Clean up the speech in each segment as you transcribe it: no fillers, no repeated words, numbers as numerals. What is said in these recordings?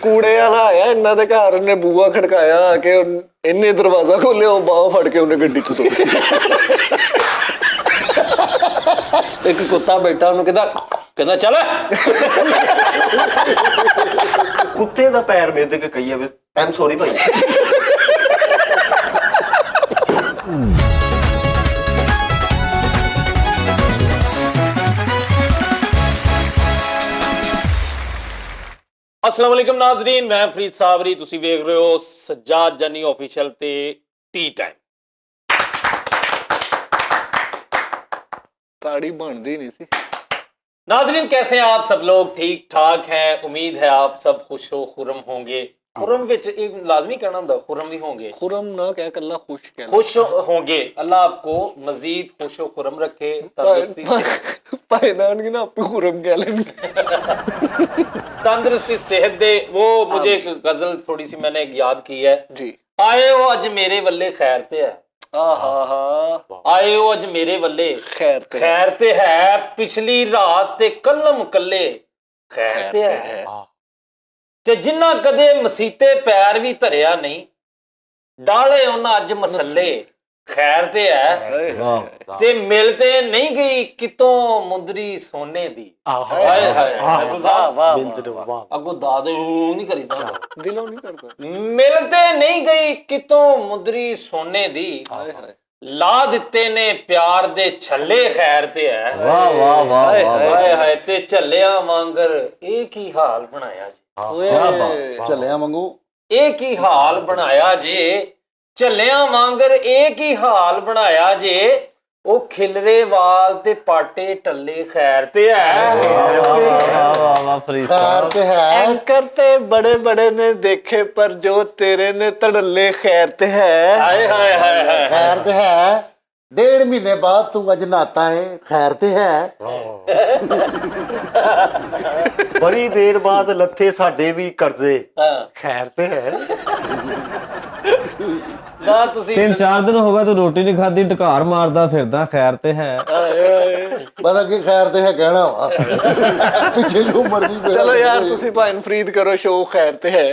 कूड़े वाला आया इन्हां दे घर, उन्हें बूआ खड़काया आके, इन्हें दरवाजा खोलिया, वो बांह फड़ के उन्हें गड्डी च एक कुत्ता बैठा, उन्हें कहता चल कुत्ते दा पैर मिध के कही जावे आई एम सॉरी भाई। अस्सलाम वालेकुम नाज़रीन, मैं फरीद साबरी, तुसी वेख रहे हो सज्जाद जानी ऑफिशियल ते टी टाइम। ताड़ी बनदी नहीं सी। नाज़रीन कैसे हैं आप सब लोग? ठीक ठाक हैं, उम्मीद है आप सब खुशो खुरम होंगे। खुरम विच एक लाजमी कहना होंदा, खुरम भी होंगे। खुरम ना कह कल्ला खुश कहना। खुश होंगे, अल्लाह आपको मजीद खुशो खुरम रखे, तंदुरुस्ती से भाई नानकी ना आपे खुरम कह लेंगे। तंदुरुस्ती सेहत दे। वो मुझे एक गजल थोड़ी सी मैंने याद की है जी। आए हो अज मेरे वल्ले खैर ते है, आए हो अज मेरे वल्ले खैर ते है, पिछली रात ते कलम कल्ले खैर ते है, ते जिन्ना कदे मसीते पैर भी धरिया नहीं, डाले उन्हें अज मसले खैर ते है, ते मिलते नहीं गई कितों मुंदरी सोने दी। हाय हाय अगो दाद नहीं करीदा, दिलों नहीं करता। मिलते नहीं गई कितों मुंदरी सोने दी, ला दिते ने प्यार दे छल्ले खैर ते है। वाह वाह वाह हाय हाय ते झल्लियां वांगर एक ही हाल बनाया जी, झल्लियां वांगू एक ही हाल बनाया जे, झल्लियां वांगर एक ही हाल बनाया जे, ओ खिलरे वाल ते पाटे टल्ले खैर ते है। खैर ते है। एंकर ते बड़े बड़े ने देखे पर जो तेरे ने तड़ल्ले खैर ते है। हाय हाय हाय हाय खैर ते है। 1.5 महीने बाद तू अज नहाता है, खैर ते है। बड़ी देर बाद लथे साडे भी करदे खैर ते है। ना तुसी 3-4 दिन हो गए तू रोटी नहीं खाधी, ढकार मारदा फिरदा, खैर ते है। बस अगे खैर ते है कहना वा। पिछे जो मर्जी चलो यार तुसी भाई फरीद करो शो खैर ते है।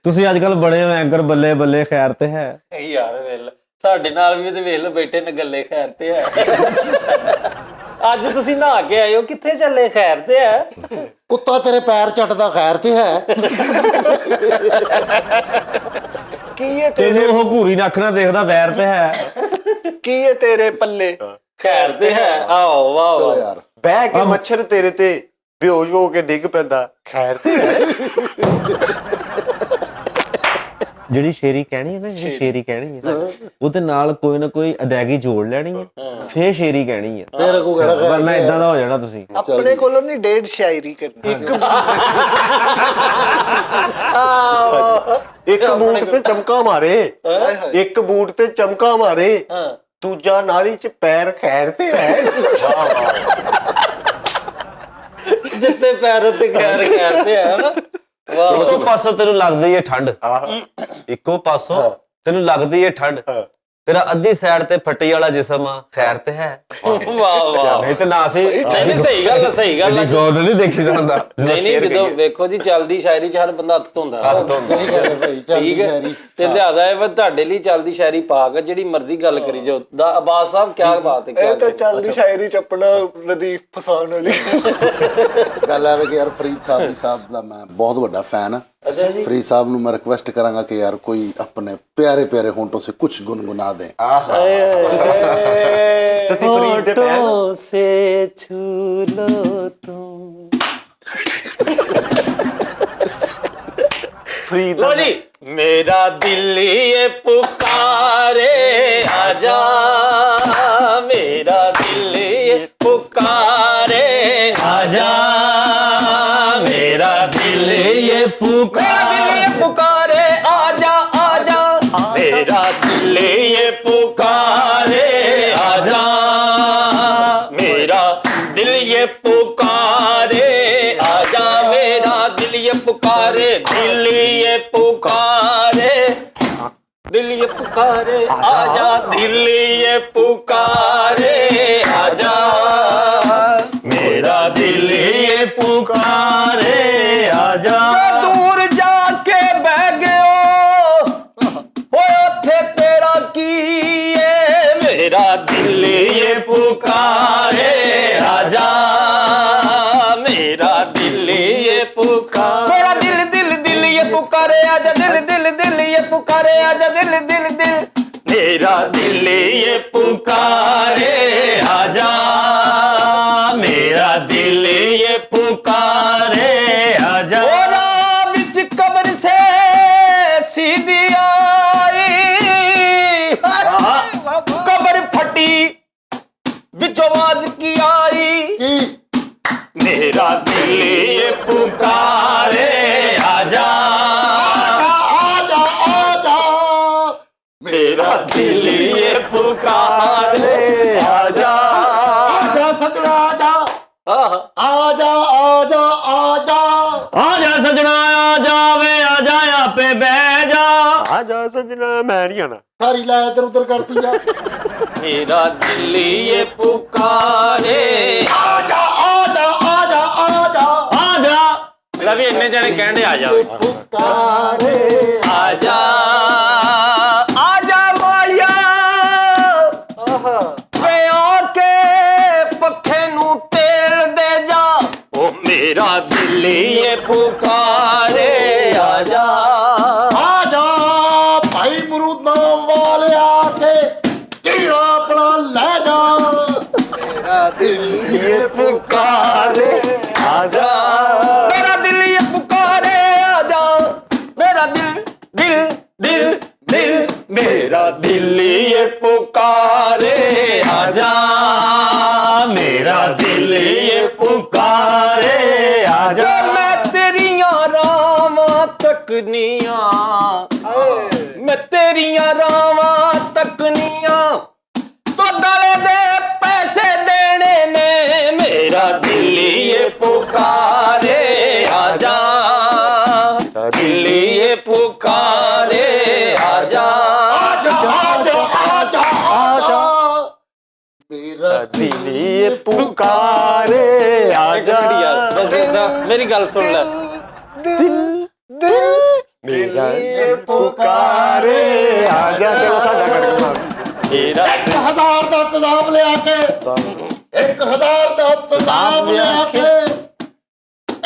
ਤੁਸੀਂ ਅੱਜ ਕੱਲ ਬੜੇ ਹੋ ਐਂਕਰ, ਬੱਲੇ ਬੱਲੇ ਖੈਰ ਤੇ ਹੈ। यार वेल ਸਾਡੇ ਨਾਲ ਵੀ ਤੇ ਵੇਖ ਲੋ ਬੈਠੇ ਨੇ ਗੱਲੇ ਖੈਰ ਤੇ ਹੈ। ਅੱਜ ਤੁਸੀਂ ਨਹਾ ਕੇ ਆਏ ਹੋ, ਕਿੱਥੇ ਚੱਲੇ ਖੈਰ ਤੇ ਹੈ? ਕੁੱਤਾ ਤੇਰੇ ਪੈਰ ਚੱਟਦਾ, ਖੈਰ ਤੇ ਹੈ। ਕੀ ਇਹ ਤੈਨੂੰ ਉਹ ਘੂਰੀ ਨੱਖ ਨਾਲ ਦੇਖਦਾ, ਵੈਰ ਤੇ ਹੈ। ਕੀ ਇਹ ਤੇਰੇ ਪੱਲੇ ਖੈਰ ਤੇ ਹੈ। ਆਓ ਵਾਹ ਚਲੋ ਵਾਹ ਯਾਰ ਬਹਿ ਕੇ ਮੱਛਰ ਤੇਰੇ ਤੇ ਬੇਹੋਸ਼ ਹੋ ਕੇ ਡਿੱਗ ਪੈਂਦਾ, ਖੈਰ ਤੇ ਹੈ। ਜਿਹੜੀ ਸ਼ੇਰੀ ਕਹਿਣੀ ਹੈ ਨਾ, ਜਿਹੜੀ ਸ਼ੇਰੀ ਕਹਿਣੀ ਹੈ ਉਹਦੇ ਨਾਲ ਕੋਈ ਨਾ ਕੋਈ ਅਦਾਇਗੀ ਜੋੜ ਲੈਣੀ ਹੈ, ਫੇਰ ਸ਼ੇਰੀ ਕਹਿਣੀ ਹੈ। ਫੇਰ ਅਗੂ ਕਹਿਣਾ ਵਰਨਾ ਇਦਾਂ ਦਾ ਹੋ ਜਾਣਾ ਤੁਸੀਂ। ਆਪਣੇ ਕੋਲੋਂ ਨਹੀਂ 1.5 ਸ਼ਾਇਰੀ ਕਰਨੀ। ਇੱਕ ਬੂਟ ਤੇ ਚਮਕਾ ਮਾਰੇ, ਇੱਕ ਬੂਟ ਤੇ ਚਮਕਾ ਮਾਰੇ, ਦੂਜਾ ਨਾਲੀ ਚ ਪੈਰ ਖੈਰ ਤੇ ਹੈ। ਜਿੱਤੇ ਪੈਰ ਉੱਤੇ ਖੈਰ ਖੈਰ ਤੇ ਹੈ ਨਾ। ਇੱਕੋ ਪਾਸੋਂ ਤੈਨੂੰ ਲੱਗਦੀ ਹੈ ਠੰਡ, ਇੱਕੋ ਪਾਸੋਂ ਤੈਨੂੰ ਲੱਗਦੀ ਹੈ ਠੰਡ, ਤੇਰਾ ਅੱਧੀ ਸਾਈਡ ਤੇ ਫੱਟੀ ਵਾਲਾ ਜਿਸਮ ਆ, ਖੈਰ ਤੇ ਹੈ। ਵਾਹ ਵਾਹ, ਨਹੀਂ ਤੇ ਨਾ ਸੀ। ਨਹੀਂ ਸਹੀ ਗੱਲ ਹੈ, ਸਹੀ ਗੱਲ ਹੈ। ਗੌਰ ਨਹੀਂ ਦੇਖੀ ਜਾਂਦਾ। ਨਹੀਂ ਨਹੀਂ, ਜਦੋਂ ਵੇਖੋ ਜੀ ਚੱਲਦੀ ਸ਼ਾਇਰੀ ਚ ਹਰ ਬੰਦਾ ਹੱਥ ਧੋਂਦਾ, ਠੀਕ ਹੈ। ਤੇ ਲਿਆਦਾ ਹੈ ਤੁਹਾਡੇ ਲਈ ਚੱਲਦੀ ਸ਼ਾਇਰੀ ਪਾਕ ਹੈ, ਜਿਹੜੀ ਮਰਜ਼ੀ ਗੱਲ ਕਰੀ ਜਾਓ। ਦਾ ਅਬਾਸ ਸਾਹਿਬ ਕੀ ਬਾਤ ਹੈ। ਇਹ ਤਾਂ ਚੱਲਦੀ ਸ਼ਾਇਰੀ ਚ ਆਪਣਾ ਰਦੀਫ ਫਸਾਉਣ ਵਾਲੀ ਗੱਲ ਆਵੇ ਕਿ ਯਾਰ ਫਰੀਦ ਸਾਹਿਬ ਦਾ ਮੈਂ ਬਹੁਤ ਵੱਡਾ ਫੈਨ ਹਾਂ। फरीद साहब नु मैं रिक्वेस्ट करांगा कि यार कोई अपने प्यारे प्यारे होंठों से कुछ गुनगुना दे। होंठों से छू लो तुम। लो जी, मेरा दिल ये पुकारे आजा, मेरा दिल ये पुकारे आजा, मेरा दिल ये पुकारे आजा आजा, मेरा दिल ये पुकारे आजा, मेरा दिल ये पुकारे आजा, मेरा दिल ये पुकारे, दिल ये पुकारे, दिल ये पुकारे आजा, दिल ये पुकारे आजा, मेरा दिल ये पुकारे आजा। पुकार, मेरा दिल दिल दिल ये पुकारे आजा, दिल दिल दिल ये पुकारे आजा, दिल दिल दिल मेरा दिल ये पुकारे आजा, मेरा दिल ये पुकारे आजा। बिच कब्र से सीधी आई, कब्र फटी बिच आवाज की आई, मेरा दिल ये पुकारे आजा, आजा आजा मेरा दिल ये पुकारे आजा, आजा सजना आजा, आजा आजा आजा, आजा सजना आजा वे आजा यहाँ पे बह जा, आजा सजना मैं नहीं आना। सारी लै इधर उधर करती है। मेरा दिल ये पुकारे आजा आजा आजा आजा आजा लवी इन्ने जने कहने आ जाओ, पुकारे आजा आजा माया के पखे नू तेल दे जा, ओ मेरा दिल ये पुकारे आजा, आजा भाई मरूद नाम वाले आके कीड़ा अपना ले जा, मेरा दिल ये पुकारे आजा, मेरा दिल ये पुकारे आजा, मेरा दिल दिल दिल दिल मेरा दिल ये पुकारे आजा, मेरा दिल ये पुकारे आजा, मैं तेरियां रावां तकनियां, मैं तेरियां रावां तकनियां, तो दले दे पैसे देने ने, मेरा दिल ये पुकारे आजा, दिल ये पुकारे आजा, आजा आजा आजा आजा मेरा दिल ये पुकारे आजा, मेरी गल सुन ले, मेरा ये पुकारे आजा। चलो साडा कर दो मेरा 1000 का इंतजाम ले आके, 1000 का इंतजाम ले आके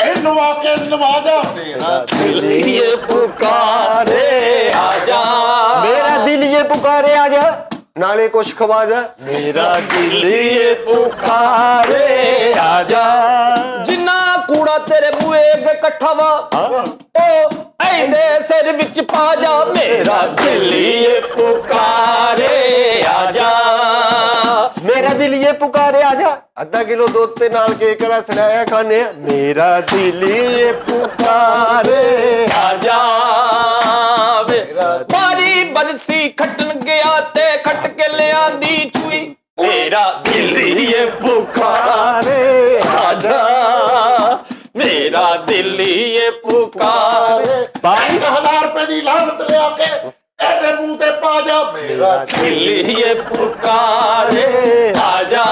इन्हू आके नवाजा, मेरा दिल ये पुकारे आजा, मेरा दिल ये पुकारे आजा, नाले कुछ खवा जा, मेरा दिल ये पुकारे आजा। जिन्ना कूड़ा तेरे बुए अगे कट्ठा वा, ओ ऐंदे सिर विच पा जा, मेरा दिल ये पुकारे आजा, मेरा दिल ये पुकारे आजा, आधा किलो दूध ते नाल केक रस लाया खाने, मेरा दिल ये पुकारे आजा, बारी बरसी खटन गया ते खट के ले आंदी चुई, मेरा दिल ये पुकारे आजा, मेरा दिल ये पुकारे, 1000 रुपए की लानत ले आके ऐसे मुंह ते पा जा, मेरा दिल ये पुकारे आजा,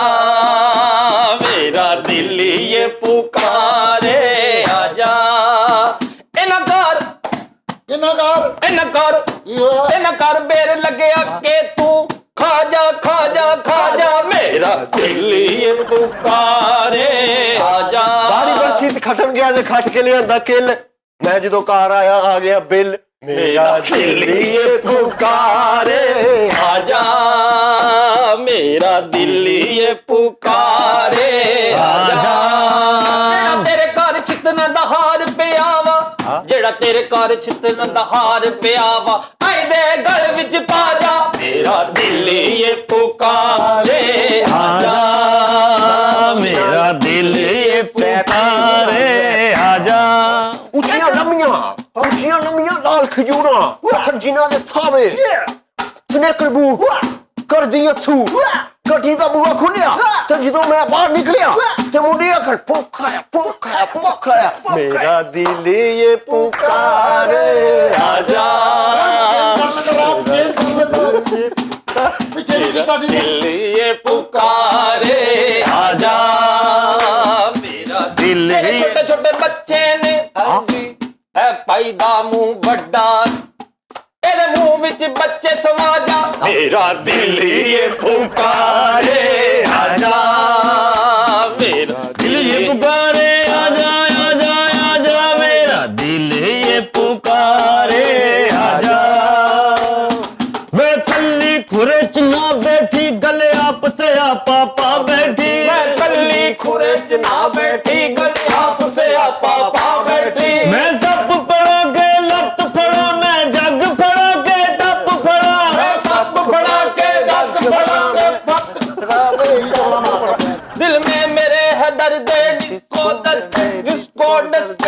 मेरा दिल ये पुकारे आजा, इनकार बेर लगे के तू खा जा खा जा खा जा, मेरा दिल ये पुकारे आजा, बारी बरसी खटन गया ते खट के लियांदा किल, मैं जदों घर आया आ गया बिल, मेरा दिल ये पुकारे आजा, मेरा दिल ये पुकारे आजा, तेरे घर चितना दा हार पिया वा, जेड़ा तेरे घर चितना दा हार पिया वा, आई दे गल विच पा जा, मेरा दिल ये पुकारे आजा, मेरा दिल ये पुकारे आजा, ਉੱਚੀਆਂ ਲੰਮੀਆਂ ਲਾਲ ਖਜੂਰਾਂ, ਪੱਥਰ ਜਿਨ੍ਹਾਂ ਦੇ ਥਾਵੇ ਸਨੇਕਰ ਬੂ ਕਰਦੀਆਂ ਥੂ, ਗੱਡੀ ਦਾ ਬੂਹਾ ਖੁੱਲਿਆ ਤੇ ਜਦੋਂ ਮੈਂ ਬਾਹਰ ਨਿਕਲਿਆ ਤੇ ਮੁੰਡੇ ਆਖਣ ਭੁੱਖਾ ਮੇਰਾ ਦਿਲ ਇਹ ਪੁਕਾਰੇ आजा, ਪਿੱਛੇ ਨਹੀਂ ਕੀਤਾ ਸੀ दिल ये पुकारे आजा, मेरा दिल छोटे छोटे बच्चे ने है भाई दा मुंह बड़ा, तेरे मुंह विच बच्चे समा जा, मेरा दिल ये पुकारे आजा, मेरा दिल ये पुकारे आजा आजा आजा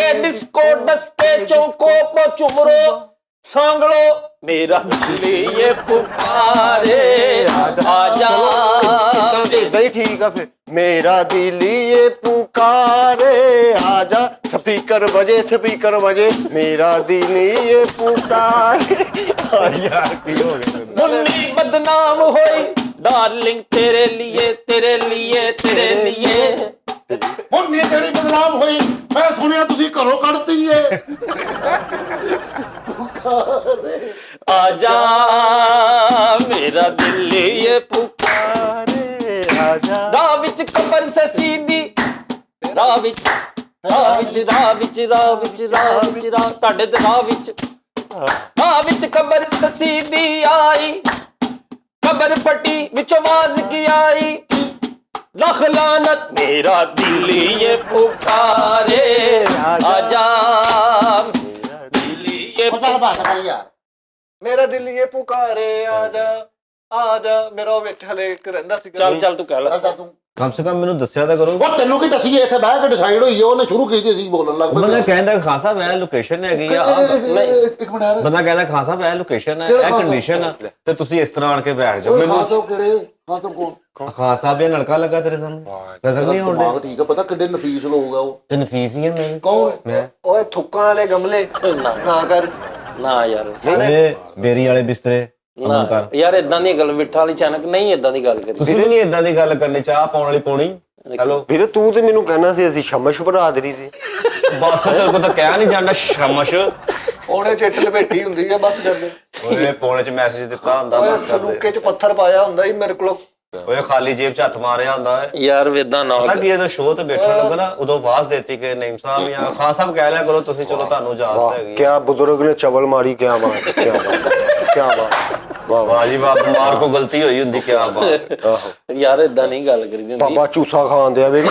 के डिस्को डस्के चौको पो चुमरो सांगलो मेरा दिल ये पुकारे आजा। इतना ही ठीक है फिर। मेरा दिल ये पुकारे आजा, स्पीकर बजे मेरा दिल ये पुकारे। यार की हो गया मुन्नी बदनाम होई डार्लिंग तेरे लिए तेरे लिए तेरे लिए। मुन्नी तेरी बदनाम होई, मैं सुनिया तुसी घरों कढ़ती है। आजा मेरा दिल ये पुकारे आजा। राह विच कबर से सीधी राह विच ਤੁਹਾਡੇ ਤੇ ਰਾਹ ਵਿੱਚ ਕਬਰ से सीधी आई कबर फटी विच आवाज की आई लख लानत मेरा दिल ये पुकारे आजा दिल ये ਚੱਲ ਬਾਤ ਕਰ ਯਾਰ। ਮੇਰਾ ਦਿਲ ਇਹ ਪੁਕਾਰੇ ਆ ਜਾ ਮੇਰਾ ਉਹ ਵਿੱਚ ਹਲੇ ਇੱਕ ਰਹਿੰਦਾ ਸੀਗਾ। ਚੱਲ ਤੂੰ ਕਹਿ ਲੈ ਚੱਲ ਤੂੰ ਕਮ ਸੇ ਕਮ ਮੈਨੂੰ ਦੱਸਿਆ ਤਾਂ ਕਰੋ। ਉਹ ਤੈਨੂੰ ਕੀ ਦੱਸੀਏ, ਇੱਥੇ ਬਹਿ ਕੇ ਡਿਸਾਈਡ ਹੋਈ ਹੈ, ਉਹਨੇ ਸ਼ੁਰੂ ਕੀਤੀ ਸੀ ਬੋਲਣ ਲੱਗ ਬੰਦਾ ਪਿਆ। ਕਹਿੰਦਾ ਖਾਨ ਸਾਹਿਬ ਇਹ ਲੋਕੇਸ਼ਨ ਹੈਗੀ ਆ, ਇੱਕ ਮਿੰਟ ਯਾਰ, ਬੰਦਾ ਕਹਿੰਦਾ ਖਾਨ ਸਾਹਿਬ ਇਹ ਲੋਕੇਸ਼ਨ ਹੈ, ਕਿਹੜਾ ਇਹ ਖਾਨ ਕੰਡੀਸ਼ਨ ਆ, ਤੇ ਤੁਸੀਂ ਇਸ ਤਰ੍ਹਾਂ ਆਣ ਕੇ ਬੈਠ ਜਾਓ। ਓਏ ਮੈਨੂੰ ਖਾਨ ਸਾਹਿਬ ਕਿਹੜੇ? ਖਾਨ ਸਾਹਿਬ ਕੌਣ? ਖਾਨ ਸਾਹਿਬ ਇਹ ਨਲਕਾ ਲੱਗਾ ਤੇਰੇ ਸਾਹਮਣੇ ਨਜ਼ਰ ਨਹੀਂ ਆਉਂਦੇ ਦਿਮਾਗ ਠੀਕ ਆ, ਪਤਾ ਕਿੱਡੇ ਨਫੀਸ ਲੋਕ ਆ ਉਹ। ਤੇ ਨਫੀਸ ਹੀ ਹੈ ਮੈਂ ਕੌਣ? ਮੈਂ ਓਏ ਥੁੱਕਾਂ ਵਾਲੇ ਗਮਲੇ ਨਾ ਕਰ। ਨਾ ਯਾਰ ਇਹ ਬੇਰੀ ਵਾਲੇ ਬਿਸਤਰੇ ਅਮਨ ਕਰ। ਯਾਰ ਇਦਾਂ ਦੀ ਗੱਲ ਵਿਠਾ ਵਾਲੀ ਅਚਾਨਕ ਨਹੀਂ ਇਦਾਂ ਦੀ ਗੱਲ ਕਰੀ। ਤੁਸੀਂ ਵੀ ਨਹੀਂ ਇਦਾਂ ਦੀ ਗੱਲ ਕਰਨੀ, ਚਾਹ ਪਾਉਣ ਵਾਲੀ ਪਾਉਣੀ। ਹੈਲੋ ਵੀਰੇ ਤੂੰ ਤੇ ਮੈਨੂੰ ਕਹਿਣਾ ਸੀ ਅਸੀਂ ਸ਼ਮਸ਼ ਬਰਾਦਰੀ ਸੀ। ਬਸ ਤੇਰੇ ਕੋਲ ਤਾਂ ਕਹਿ ਨਹੀਂ ਜਾਂਦਾ ਸ਼ਮਸ਼। ਉਹਨੇ ਚਿੱਟ ਲਪੇਟੀ ਹੁੰਦੀ ਆ, ਬਸ ਕਰ ਦੇ। ਓਏ ਪੌਣੇ ਚ ਮੈਸੇਜ ਦਿੱਤਾ ਹੁੰਦਾ, ਓਏ ਬਸ ਕਰ ਦੇ। ਸਲੂਕੇ ਚ ਪੱਥਰ ਪਾਇਆ ਹੁੰਦਾ ਸੀ ਮੇਰੇ ਕੋਲ। ਓਏ ਖਾਲੀ ਜੇਬ ਚ ਹੱਥ ਮਾਰਿਆ ਹੁੰਦਾ ਹੈ। ਯਾਰ ਵੇਦਾਂ ਨਾ ਪਤਾ ਕੀ ਇਹਦਾ ਸ਼ੋਅ ਤੇ ਬੈਠਣ ਲੱਗਾ ਨਾ, ਉਦੋਂ ਆਵਾਜ਼ ਦੇਤੀ ਕਿ ਨਈਮ ਸਾਹਿਬ ਜਾਂ ਖਾਨ ਸਾਹਿਬ ਕਹਿ ਲਿਆ ਕਰੋ ਤੁਸੀਂ, ਚਲੋ ਤੁਹਾਨੂੰ ਇਜਾਜ਼ਤ ਹੈਗੀ। क्या बुजुर्ग ने चवल मारी, क्या बात, क्या बात, क्या बात। वाह ਵਾਹ ਜੀ ਵਾਹ, ਬਿਮਾਰ ਕੋ ਗਲਤੀ ਹੋਈ ਹੁੰਦੀ, ਕੀ ਬਾਤ। आहो ਯਾਰ ਇਦਾਂ ਨਹੀਂ ਗੱਲ ਕਰੀ ਦੀ ਹੁੰਦੀ। बाबा चूसा खान दिया मेरी।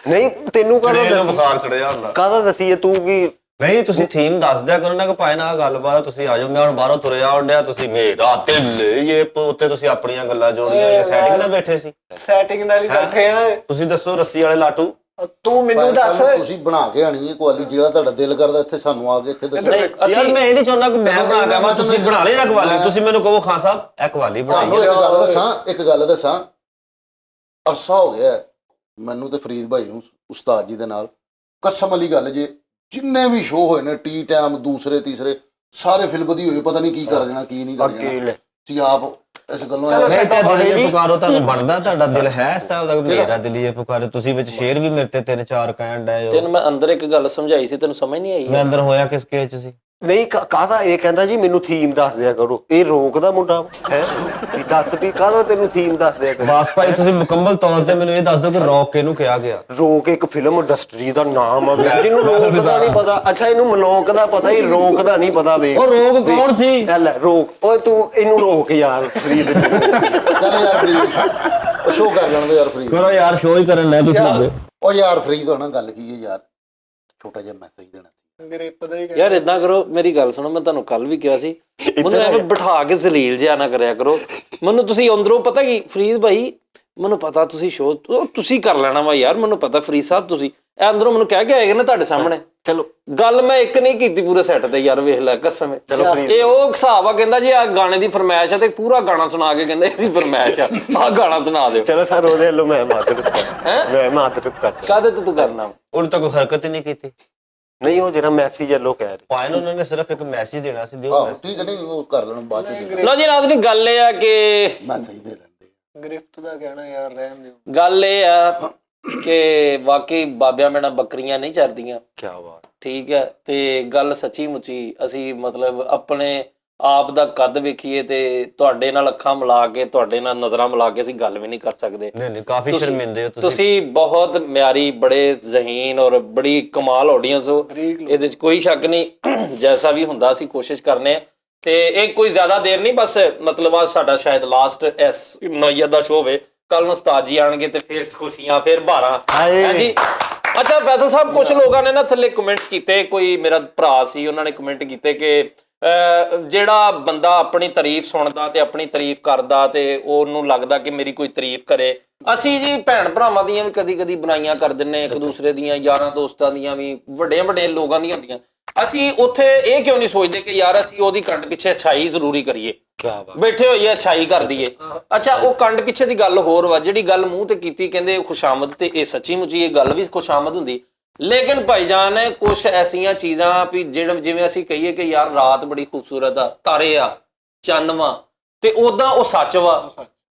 नहीं तेनू ਇਹਨੂੰ ਬੁਖਾਰ ਚੜਿਆ ਹੁੰਦਾ। काहदा दसीए तू की ਨਹੀਂ ਤੁਸੀਂ ਥੀਮ ਦੱਸ ਦਿਆ ਕਰੋ ਨਾ ਕਿ ਭਾਈ ਨਾਲ ਗੱਲਬਾਤ, ਤੁਸੀਂ ਆ ਜਾਓ। ਮੈਂ ਹੁਣ ਬਾਹਰੋਂ ਤੁਰਿਆ ਆਉਂਦਿਆ, ਤੁਸੀਂ ਮੇਰਾ ਦਿਲ ਇਹ ਉੱਤੇ ਤੁਸੀਂ ਆਪਣੀਆਂ ਗੱਲਾਂ ਜੋੜੀਆਂ ਜਾਂ ਸੈਟਿੰਗ ਨਾਲ ਬੈਠੇ ਸੀ। ਸੈਟਿੰਗ ਨਾਲ ਹੀ ਬੈਠੇ ਆ। ਤੁਸੀਂ ਦੱਸੋ ਰੱਸੀ ਵਾਲੇ ਲਾਟੂ। ਤੂੰ ਮੈਨੂੰ ਦੱਸ। ਤੁਸੀਂ ਬਣਾ ਕੇ ਆਣੀ ਹੈ ਕੁਆਲੀ, ਜਿਹੜਾ ਤੁਹਾਡਾ ਦਿਲ ਕਰਦਾ ਇੱਥੇ ਸਾਨੂੰ ਆ ਕੇ ਇੱਥੇ ਦੱਸੋ। ਨਹੀਂ, ਯਾਰ ਅਸੀਂ ਮੈਂ ਇਹ ਨਹੀਂ ਚਾਹੁੰਦਾ ਕਿ ਮੈਂ ਬਣਾ ਕੇ ਆਵਾਂ, ਤੁਸੀਂ ਬਣਾ ਲਈ ਨਾ ਕਵਾਲੀ। ਤੁਸੀਂ ਮੈਨੂੰ ਕਹੋ ਖਾਨ ਸਾਹਿਬ ਇਹ ਕਵਾਲੀ ਤੁਹਾਨੂੰ ਬਣਾਈ। ਇੱਕ ਗੱਲ ਦੱਸਾਂ, ਅਰਸਾ ਹੋ ਗਿਆ ਮੈਨੂੰ ਤੇ ਫਰੀਦ ਭਾਈ ਨੂੰ ਉਸਤਾਦ ਜੀ ਦੇ ਨਾਲ, ਕਸਮ ਵਾਲੀ ਗੱਲ ਜੇ ਜਿੰਨੇ ਵੀ ਸ਼ੋਅ ਹੋਏ ਨੇ ਟੀ ਟਾਈਮ ਦੂਸਰੇ ਤੀਸਰੇ ਸਾਰੇ ਫਿਲਮ ਦੀ ਹੋਈ, ਪਤਾ ਨਹੀਂ ਕੀ ਕਰ ਜਾਣਾ ਕੀ ਨਹੀਂ ਕਰ ਜਾਣਾ। ਤੁਸੀਂ ਆਪ ਇਸ ਗੱਲੋਂ ਨਹੀਂ ਤਾਂ ਦਿਲ ਇਹ ਪੁਕਾਰੋ ਤੁਹਾਨੂੰ ਬਣਦਾ, ਤੁਹਾਡਾ ਦਿਲ ਹੈ ਇਸ ਹਿਸਾਬ ਦਾ ਮੇਰਾ ਦਿਲ ਇਹ ਪੁਕਾਰੋ। ਤੁਸੀਂ ਵਿੱਚ ਸ਼ੇਰ ਵੀ ਮੇਰੇ ਤੇ 3-4 ਕਹਿਣ ਡਏ ਹੋ। ਤੈਨੂੰ ਮੈਂ ਅੰਦਰ ਇੱਕ ਗੱਲ ਸਮਝਾਈ ਸੀ, ਤੈਨੂੰ ਸਮਝ ਨਹੀਂ ਆਈ। ਮੈਂ ਅੰਦਰ ਹੋਇਆ ਕਿਸ ਕੇਸ ਚ ਸੀ? ਨਹੀਂ ਕਾਹਦਾ ਇਹ ਕਹਿੰਦਾ ਜੀ ਮੈਨੂੰ ਥੀਮ ਦੱਸ ਦਿਆ ਕਰੋ, ਇਹ ਰੋਕਦਾ ਮੁੰਡਾ ਹੈ ਵੀ ਦੱਸ ਵੀ ਕਾਹਦਾ ਤੈਨੂੰ ਥੀਮ ਦੱਸ ਦਿਆ ਕਰੋ। ਬਸ ਭਾਈ ਤੁਸੀਂ ਮੁਕੰਮਲ ਤੌਰ ਤੇ ਮੈਨੂੰ ਇਹ ਦੱਸ ਦਿਓ ਕਿ ਰੌਕ ਕਿਹਨੂੰ ਕਿਹਾ ਗਿਆ। ਰੋਕ ਇੱਕ ਫਿਲਮ ਇੰਡਸਟਰੀ ਦਾ ਨਾਮ ਆ, ਜਿਹਨੂੰ ਰੋਕ ਦਾ ਨਹੀਂ ਪਤਾ। ਅੱਛਾ ਇਹਨੂੰ ਮਲੋਕ ਦਾ ਪਤਾ, ਹੀ ਰੋਕ ਦਾ ਨਹੀਂ ਪਤਾ ਵੇ। ਉਹ ਰੋਕ ਕੌਣ ਸੀ? ਚੱਲ ਰੋਕ, ਓਏ ਤੂੰ ਇਹਨੂੰ ਰੋਕ ਯਾਰ ਫਰੀਦ। ਚੱਲ ਯਾਰ ਫਰੀਦ ਸ਼ੋਅ ਕਰ ਲੈਣ ਦੇ ਯਾਰ ਫਰੀਦ। ਕਰੋ ਯਾਰ, ਸ਼ੋਅ ਹੀ ਕਰਨ ਲੈ ਤੁਸੀਂ। ਉਹ ਯਾਰ ਫਰੀਦ ਹੋਣਾ ਗੱਲ ਕੀ ਹੈ ਯਾਰ, ਛੋਟਾ ਜਿਹਾ ਮੈਸੇਜ ਦੇਣਾ ਸੀ। ਗ੍ਰਿਪ ਦਾ ਹੀ ਯਾਰ ਇਦਾਂ ਕਰੋ, ਮੇਰੀ ਗੱਲ ਸੁਣੋ, ਮੈਂ ਤੁਹਾਨੂੰ ਕੱਲ ਵੀ ਕਿਹਾ ਸੀ ਮੈਨੂੰ ਐਵੇਂ ਬਿਠਾ ਕੇ ਜ਼ਲੀਲ ਜਿਹਾ ਨਾ ਕਰਿਆ ਕਰੋ। ਮੈਨੂੰ ਤੁਸੀਂ ਅੰਦਰੋਂ ਪਤਾ ਕੀ ਫਰੀਦ ਭਾਈ, ਮੈਨੂੰ ਪਤਾ ਤੁਸੀਂ ਸ਼ੋਅ ਤੁਸੀਂ ਕਰ ਲੈਣਾ ਵਾ ਯਾਰ, ਮੈਨੂੰ ਪਤਾ ਫਰੀਦ ਸਾਹਿਬ ਤੁਸੀਂ ਇਹ ਅੰਦਰੋਂ ਮੈਨੂੰ ਕਹਿ ਕੇ ਆਏਗੇ ਨਾ ਤੁਹਾਡੇ ਸਾਹਮਣੇ। ਚਲੋ ਗੱਲ ਮੈਂ ਇੱਕ ਨਹੀਂ ਕੀਤੀ ਪੂਰੇ ਸੈੱਟ ਤੇ ਯਾਰ, ਵੇਖ ਲੈ ਕਸਮ। ਇਹ ਉਹ ਹਿਸਾਬ ਆ, ਕਹਿੰਦਾ ਜੀ ਆ ਗਾਣੇ ਦੀ ਫਰਮਾਇਸ਼ ਆ ਤੇ ਪੂਰਾ ਗਾਣਾ ਸੁਣਾ ਕੇ ਕਹਿੰਦਾ ਇਹਦੀ ਫਰਮਾਇਸ਼ ਆ, ਆਹ ਗਾਣਾ ਸੁਣਾ ਦਿਓ। ਚਲੋ ਸਰ ਉਹਦੇ ਵੱਲੋਂ ਮੈਂ ਮਾਦਰਤ ਕਰ ਕਾਹਦੇ ਤੇ ਤੂੰ ਕਰਨਾ? ਉਹਨੇ ਤਾਂ ਕੋਈ ਹਰਕਤ ਹੀ ਨਹੀਂ ਕੀਤੀ। ਨਹੀਂ ਉਹ ਜਿਹੜਾ ਮੈਸੇਜ ਵੱਲੋਂ ਕਹਿ ਰਹੇ ਪਾਇਨ ਉਹਨਾਂ ਨੇ ਸਿਰਫ ਇੱਕ ਮੈਸੇਜ ਦੇਣਾ ਸੀ, ਦਿਓ ਆਹੋ ਠੀਕ ਹੈ, ਨਹੀਂ ਉਹ ਕਰ ਲੈਣ ਬਾਅਦ ਚ ਦੇ ਲਓ ਜੀ ਨਾਜ਼ਰੀਨ, ਗੱਲ ਇਹ ਆ ਕਿ ਮੈਸੇਜ ਦੇ ਲੈਂਦੇ। ਗ੍ਰਿਫਟ ਦਾ ਕਹਿਣਾ ਯਾਰ ਰਹਿਣ ਦਿਓ। ਗੱਲ ਇਹ ਆ ਕਿ ਵਾਕਈ ਬਾਬਿਆਂ ਮੇਣਾ ਬੱਕਰੀਆਂ ਨਹੀਂ ਚਰਦੀਆਂ। ਕੀ ਬਾਤ। ਠੀਕ ਹੈ, ਤੇ ਗੱਲ ਸੱਚੀ ਮੁੱਚੀ ਅਸੀਂ ਮਤਲਬ ਆਪਣੇ ਆਪ ਦਾ ਕੱਦ ਵੇਖੀਏ ਤੇ ਤੁਹਾਡੇ ਨਾਲ ਅੱਖਾਂ ਮਿਲਾ ਕੇ, ਤੁਹਾਡੇ ਨਾਲ ਨਜ਼ਰਾਂ ਮਿਲਾ ਕੇ ਅਸੀਂ ਗੱਲ ਵੀ ਨਹੀਂ ਕਰ ਸਕਦੇ। ਨਹੀਂ ਕਾਫੀ ਸ਼ਰਮਿੰਦੇ ਹੋ ਤੁਸੀਂ ਬਹੁਤ ਮਿਆਰੀ, ਬੜੇ ਜ਼ਹੀਨ ਔਰ ਬੜੀ ਕਮਾਲ ਆਡੀਅנס ਹੋ, ਇਹਦੇ 'ਚ ਕੋਈ ਸ਼ੱਕ ਨਹੀਂ। ਜੈਸਾ ਵੀ ਹੁੰਦਾ ਅਸੀਂ ਕੋਸ਼ਿਸ਼ ਕਰਨੇ ਤੇ ਇਹ ਕੋਈ ਜ਼ਿਆਦਾ ਦੇਰ ਨਹੀਂ, ਬਸ ਮਤਲਬ ਆ ਸਾਡਾ ਸ਼ਾਇਦ ਲਾਸਟ ਇਸ ਨੌਈਅਤ ਦਾ ਸ਼ੋਅ ਹੋਵੇ। ਕੱਲ ਨੂੰ ਉਸਤਾਦ ਜੀ ਆਣਗੇ ਤੇ ਫਿਰ ਖੁਸ਼ੀਆਂ, ਫਿਰ ਭਾਰਾਂ। ਹਾਂਜੀ ਅੱਛਾ ਫੈਸਲ ਸਾਹਿਬ, ਕੁਝ ਲੋਕਾਂ ਨੇ ਨਾ ਥੱਲੇ ਕਮੈਂਟਸ ਕੀਤੇ, ਕੋਈ ਮੇਰਾ ਭਰਾ ਸੀ ਉਹਨਾਂ ਨੇ ਕਮੈਂਟ ਕੀਤੇ ਕਿ ਜਿਹੜਾ ਬੰਦਾ ਆਪਣੀ ਤਾਰੀਫ ਸੁਣਦਾ ਤੇ ਆਪਣੀ ਤਾਰੀਫ ਕਰਦਾ ਤੇ ਉਹਨੂੰ ਲੱਗਦਾ ਕਿ ਮੇਰੀ ਕੋਈ ਤਾਰੀਫ ਕਰੇ। ਅਸੀਂ ਜੀ ਭੈਣ ਭਰਾਵਾਂ ਦੀਆਂ ਵੀ ਕਦੀ ਕਦੀ ਬੁਰਾਈਆਂ ਕਰ ਦਿੰਨੇ, ਇੱਕ ਦੂਸਰੇ ਦੀਆਂ, ਯਾਰਾਂ ਦੋਸਤਾਂ ਦੀਆਂ ਵੀ, ਵੱਡੇ ਵੱਡੇ ਲੋਕਾਂ ਦੀਆਂ ਹੁੰਦੀਆਂ। ਅਸੀਂ ਉੱਥੇ ਇਹ ਕਿਉਂ ਨਹੀਂ ਸੋਚਦੇ ਕਿ ਯਾਰ ਅਸੀਂ ਉਹਦੀ ਕੰਡ ਪਿੱਛੇ ਅੱਛਾਈ ਜ਼ਰੂਰੀ ਕਰੀਏ, ਬੈਠੇ ਹੋਈਏ ਅੱਛਾਈ ਕਰ ਦਈਏ। ਅੱਛਾ, ਉਹ ਕੰਡ ਪਿੱਛੇ ਦੀ ਗੱਲ ਹੋਰ ਵਾ, ਜਿਹੜੀ ਗੱਲ ਮੂੰਹ ਤੇ ਕੀਤੀ ਕਹਿੰਦੇ ਖੁਸ਼ਾਮਦ, ਤੇ ਇਹ ਸੱਚੀ ਮੁੱਚੀ ਇਹ ਗੱਲ ਵੀ ਖੁਸ਼ਾਮਦ ਹੁੰਦੀ। ਲੇਕਿਨ ਭਾਈਜਾਨ ਕੁਛ ਐਸੀਆਂ ਚੀਜ਼ਾਂ ਵੀ ਜਿਵੇਂ ਅਸੀਂ ਕਹੀਏ ਕਿ ਯਾਰ ਰਾਤ ਬੜੀ ਖੂਬਸੂਰਤ ਆ, ਤਾਰੇ ਆ, ਚੰਨ ਵਾ, ਤੇ ਉਦਾਂ ਉਹ ਸੱਚ ਵਾ,